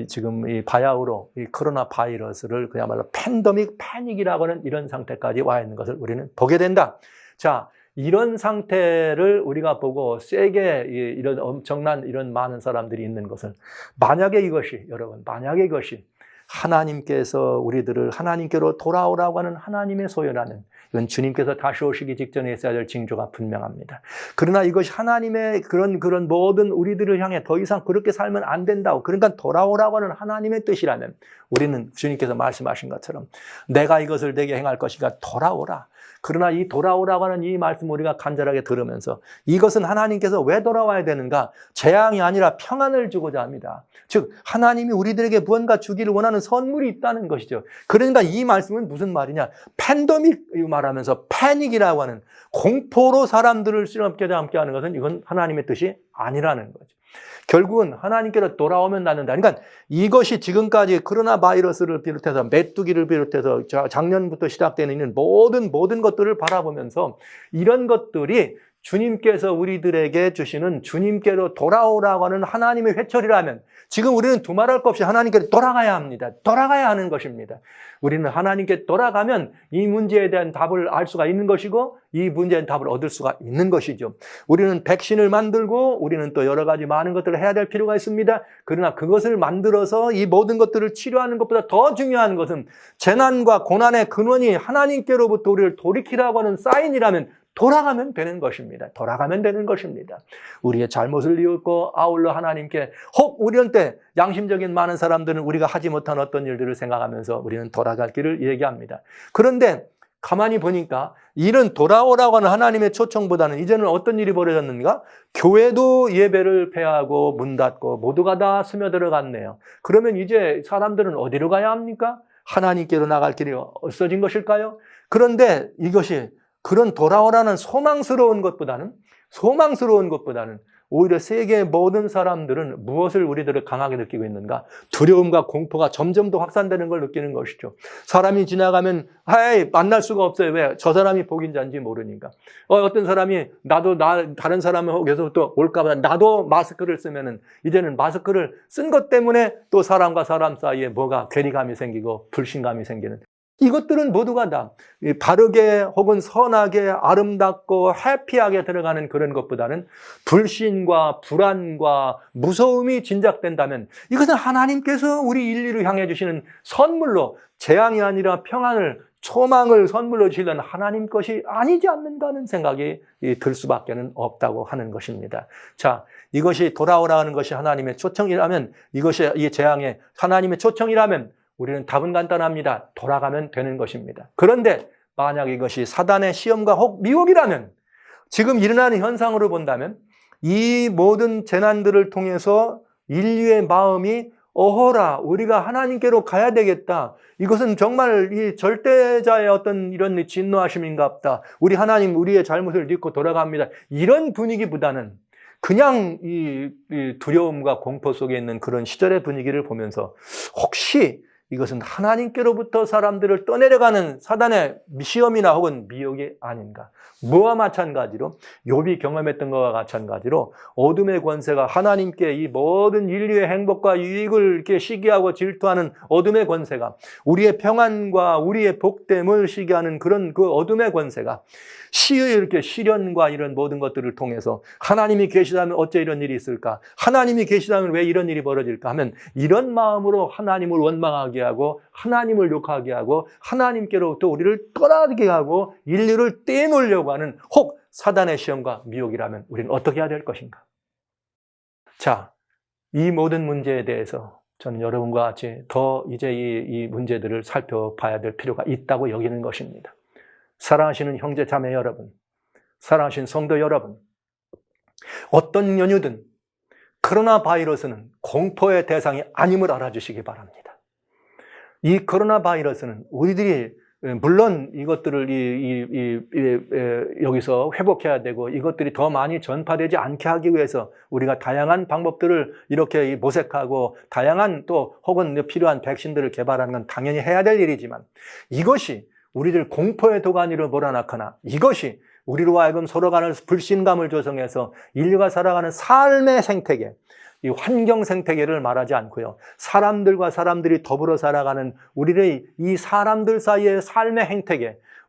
지금 이 바야흐로 이 코로나 바이러스를 그야말로 팬데믹 패닉이라고 하는 이런 상태까지 와 있는 것을 우리는 보게 된다. 자, 이런 상태를 우리가 보고 세계 이런 엄청난 이런 많은 사람들이 있는 것은 만약에 이것이 하나님께서 우리들을 하나님께로 돌아오라고 하는 하나님의 소요라면 이건 주님께서 다시 오시기 직전에 있어야 될 징조가 분명합니다. 그러나 이것이 하나님의 그런 모든 우리들을 향해 더 이상 그렇게 살면 안 된다고, 그러니까 돌아오라고 하는 하나님의 뜻이라면 우리는 주님께서 말씀하신 것처럼 내가 이것을 내게 행할 것이니까 돌아오라. 그러나 이 돌아오라고 하는 이 말씀 우리가 간절하게 들으면서 이것은 하나님께서 왜 돌아와야 되는가? 재앙이 아니라 평안을 주고자 합니다. 즉 하나님이 우리들에게 무언가 주기를 원하는 선물이 있다는 것이죠. 그러니까 이 말씀은 무슨 말이냐? 팬데믹 말하면서 패닉이라고 하는 공포로 사람들을 실험께 함께 하는 것은 이건 하나님의 뜻이 아니라는 거죠. 결국은 하나님께로 돌아오면 낫는다. 그러니까 이것이 지금까지 코로나 바이러스를 비롯해서 메뚜기를 비롯해서 작년부터 시작되는 모든 것들을 바라보면서 이런 것들이 주님께서 우리들에게 주시는 주님께로 돌아오라고 하는 하나님의 회초리라면 지금 우리는 두말할 것 없이 하나님께로 돌아가야 합니다. 돌아가야 하는 것입니다. 우리는 하나님께 돌아가면 이 문제에 대한 답을 알 수가 있는 것이고 이 문제에 대한 답을 얻을 수가 있는 것이죠. 우리는 백신을 만들고 우리는 또 여러 가지 많은 것들을 해야 될 필요가 있습니다. 그러나 그것을 만들어서 이 모든 것들을 치료하는 것보다 더 중요한 것은 재난과 고난의 근원이 하나님께로부터 우리를 돌이키라고 하는 사인이라면 돌아가면 되는 것입니다. 돌아가면 되는 것입니다. 우리의 잘못을 뉘우고 아울러 하나님께 혹 우리한테 양심적인 많은 사람들은 우리가 하지 못한 어떤 일들을 생각하면서 우리는 돌아갈 길을 얘기합니다. 그런데 가만히 보니까 이런 돌아오라고 하는 하나님의 초청보다는 이제는 어떤 일이 벌어졌는가? 교회도 예배를 폐하고 문 닫고 모두가 다 스며들어갔네요. 그러면 이제 사람들은 어디로 가야 합니까? 하나님께로 나갈 길이 없어진 것일까요? 그런데 이것이 그런 돌아오라는 소망스러운 것보다는 오히려 세계의 모든 사람들은 무엇을 우리들을 강하게 느끼고 있는가? 두려움과 공포가 점점 더 확산되는 걸 느끼는 것이죠. 사람이 지나가면 만날 수가 없어요. 왜? 저 사람이 복인자인지 모르니까. 어떤 사람이 다른 사람에게서부터 올까 봐 나도 마스크를 쓰면은 이제는 마스크를 쓴 것 때문에 또 사람과 사람 사이에 뭐가 괴리감이 생기고 불신감이 생기는, 이것들은 모두가 다 바르게 혹은 선하게 아름답고 해피하게 들어가는 그런 것보다는 불신과 불안과 무서움이 진작된다면 이것은 하나님께서 우리 인류를 향해 주시는 선물로 재앙이 아니라 평안을, 소망을 선물로 주시는 하나님 것이 아니지 않는가 하는 생각이 들 수밖에 없다고 하는 것입니다. 자, 이것이 돌아오라는 것이 하나님의 초청이라면, 이것이 이 재앙의 하나님의 초청이라면 우리는 답은 간단합니다. 돌아가면 되는 것입니다. 그런데 만약 이것이 사단의 시험과 혹 미혹이라면, 지금 일어나는 현상으로 본다면 이 모든 재난들을 통해서 인류의 마음이 어허라, 우리가 하나님께로 가야 되겠다. 이것은 정말 이 절대자의 어떤 이런 진노하심인가 보다. 우리 하나님 우리의 잘못을 딛고 돌아갑니다. 이런 분위기보다는 그냥 이 두려움과 공포 속에 있는 그런 시절의 분위기를 보면서 혹시 이것은 하나님께로부터 사람들을 떠내려가는 사단의 시험이나 혹은 미혹이 아닌가. 뭐와 마찬가지로 욥이 경험했던 것과 마찬가지로 어둠의 권세가 하나님께 이 모든 인류의 행복과 유익을 이렇게 시기하고 질투하는 어둠의 권세가, 우리의 평안과 우리의 복됨을 시기하는 그런 그 어둠의 권세가 이렇게 시련과 이런 모든 것들을 통해서 하나님이 계시다면 어째 이런 일이 있을까? 하나님이 계시다면 왜 이런 일이 벌어질까? 하면 이런 마음으로 하나님을 원망하게 하고 하나님을 욕하게 하고 하나님께로부터 우리를 떠나게 하고 인류를 떼놓으려고 하는 혹 사단의 시험과 미혹이라면 우리는 어떻게 해야 될 것인가? 자, 이 모든 문제에 대해서 저는 여러분과 같이 더 이제 이 문제들을 살펴봐야 될 필요가 있다고 여기는 것입니다. 사랑하시는 형제 자매 여러분, 사랑하신 성도 여러분, 어떤 연유든 코로나 바이러스는 공포의 대상이 아님을 알아주시기 바랍니다. 이 코로나 바이러스는 우리들이 물론 이것들을 여기서 회복해야 되고 이것들이 더 많이 전파되지 않게 하기 위해서 우리가 다양한 방법들을 이렇게 모색하고 다양한 또 혹은 필요한 백신들을 개발하는 건 당연히 해야 될 일이지만, 이것이 우리들 공포의 도가니로 몰아넣거나 이것이 우리로 하여금 서로 간의 불신감을 조성해서 인류가 살아가는 삶의 생태계, 이 환경 생태계를 말하지 않고요, 사람들과 사람들이 더불어 살아가는 우리의 이 사람들 사이의 삶의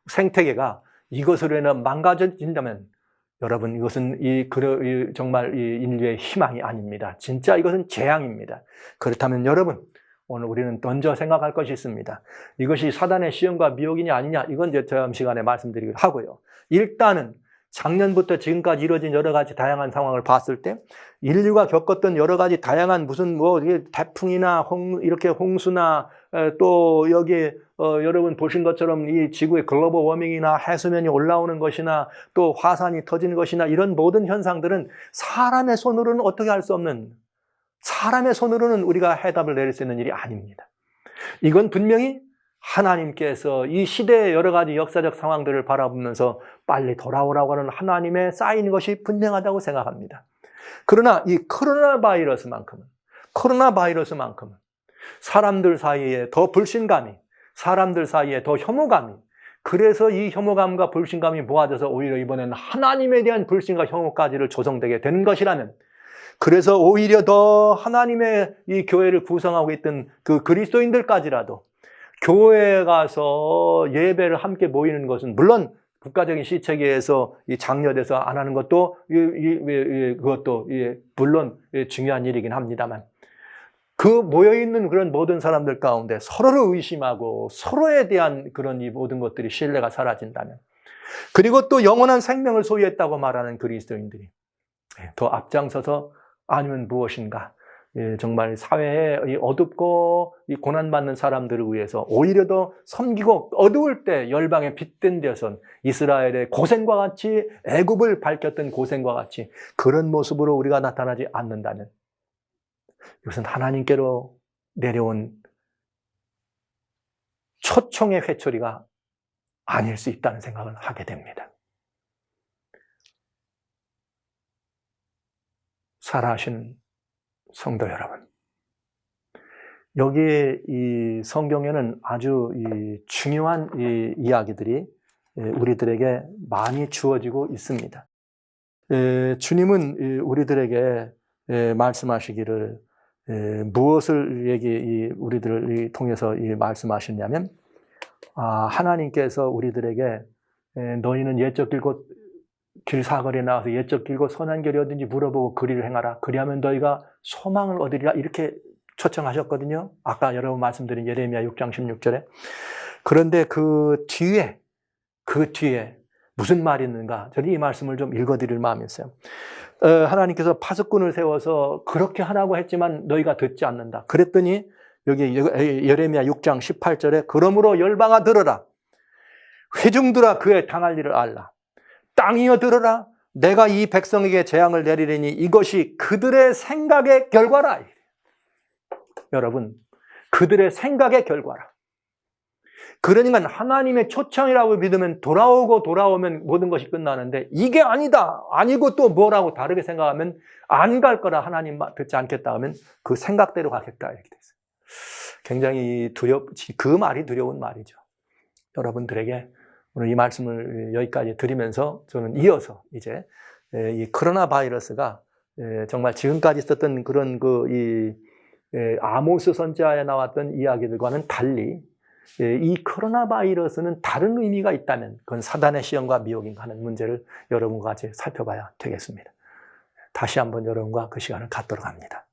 생태계가 이것으로 인해 망가진다면 여러분, 이것은 정말 이 인류의 희망이 아닙니다. 진짜 이것은 재앙입니다. 그렇다면 여러분, 오늘 우리는 던져 생각할 것이 있습니다. 이것이 사단의 시험과 미혹이냐 아니냐, 이건 이제 다음 시간에 말씀드리기로 하고요. 일단은 작년부터 지금까지 이루어진 여러 가지 다양한 상황을 봤을 때 인류가 겪었던 여러 가지 다양한 무슨 태풍이나 이렇게 홍수나 또 여기 여러분 보신 것처럼 이 지구의 글로벌 워밍이나 해수면이 올라오는 것이나 또 화산이 터지는 것이나 이런 모든 현상들은 사람의 손으로는 어떻게 할 수 없는, 사람의 손으로는 우리가 해답을 내릴 수 있는 일이 아닙니다. 이건 분명히 하나님께서 이 시대의 여러 가지 역사적 상황들을 바라보면서 빨리 돌아오라고 하는 하나님의 쌓인 것이 분명하다고 생각합니다. 그러나 이 코로나 바이러스만큼은 사람들 사이에 더 불신감이, 사람들 사이에 더 혐오감이, 그래서 이 혐오감과 불신감이 모아져서 오히려 이번에는 하나님에 대한 불신과 혐오까지를 조성되게 되는 것이라면, 그래서 오히려 더 하나님의 이 교회를 구성하고 있던 그 그리스도인들까지라도 교회에 가서 예배를 함께 모이는 것은 물론 국가적인 시체계에서 이 장려돼서 안 하는 것도 그것도 물론 중요한 일이긴 합니다만, 그 모여있는 그런 모든 사람들 가운데 서로를 의심하고 서로에 대한 그런 이 모든 것들이 신뢰가 사라진다면, 그리고 또 영원한 생명을 소유했다고 말하는 그리스도인들이 더 앞장서서 아니면 무엇인가, 정말 사회에 이 어둡고 이 고난받는 사람들을 위해서 오히려 더 섬기고 어두울 때 열방의 빛된 되어선 이스라엘의 고생과 같이, 애굽을 밝혔던 고생과 같이 그런 모습으로 우리가 나타나지 않는다면 이것은 하나님께로 내려온 초청의 회초리가 아닐 수 있다는 생각을 하게 됩니다. 살아하신 성도 여러분, 여기 이 성경에는 아주 중요한 이야기들이 우리들에게 많이 주어지고 있습니다. 주님은 우리들에게 말씀하시기를 무엇을 우리들을 통해서 말씀하셨냐면, 하나님께서 우리들에게 너희는 옛적 길 사거리에 나와서 옛적 길고 선한 길이 어딘지 물어보고 그 일을 행하라. 그리하면 너희가 소망을 얻으리라. 이렇게 초청하셨거든요. 아까 여러분 말씀드린 예레미야 6장 16절에. 그런데 그 뒤에 무슨 말이 있는가? 저는 이 말씀을 좀 읽어드릴 마음이 있어요. 하나님께서 파수꾼을 세워서 그렇게 하라고 했지만 너희가 듣지 않는다. 그랬더니 여기 예레미야 6장 18절에 그러므로 열방아 들어라. 회중들아 그의 당할 일을 알라. 땅이여 들어라. 내가 이 백성에게 재앙을 내리리니 이것이 그들의 생각의 결과라. 여러분, 그들의 생각의 결과라. 그러니까 하나님의 초청이라고 믿으면 돌아오면 모든 것이 끝나는데, 이게 아니다, 아니고 또 뭐라고 다르게 생각하면 안 갈 거라, 하나님 듣지 않겠다 하면 그 생각대로 가겠다, 이렇게 됐어요. 굉장히 그 말이 두려운 말이죠. 여러분들에게 오늘 이 말씀을 여기까지 드리면서 저는 이어서 이제 이 코로나 바이러스가 정말 지금까지 있었던 그런 아모스 선지자에 나왔던 이야기들과는 달리 이 코로나 바이러스는 다른 의미가 있다면 그건 사단의 시험과 미혹인가 하는 문제를 여러분과 같이 살펴봐야 되겠습니다. 다시 한번 여러분과 그 시간을 갖도록 합니다.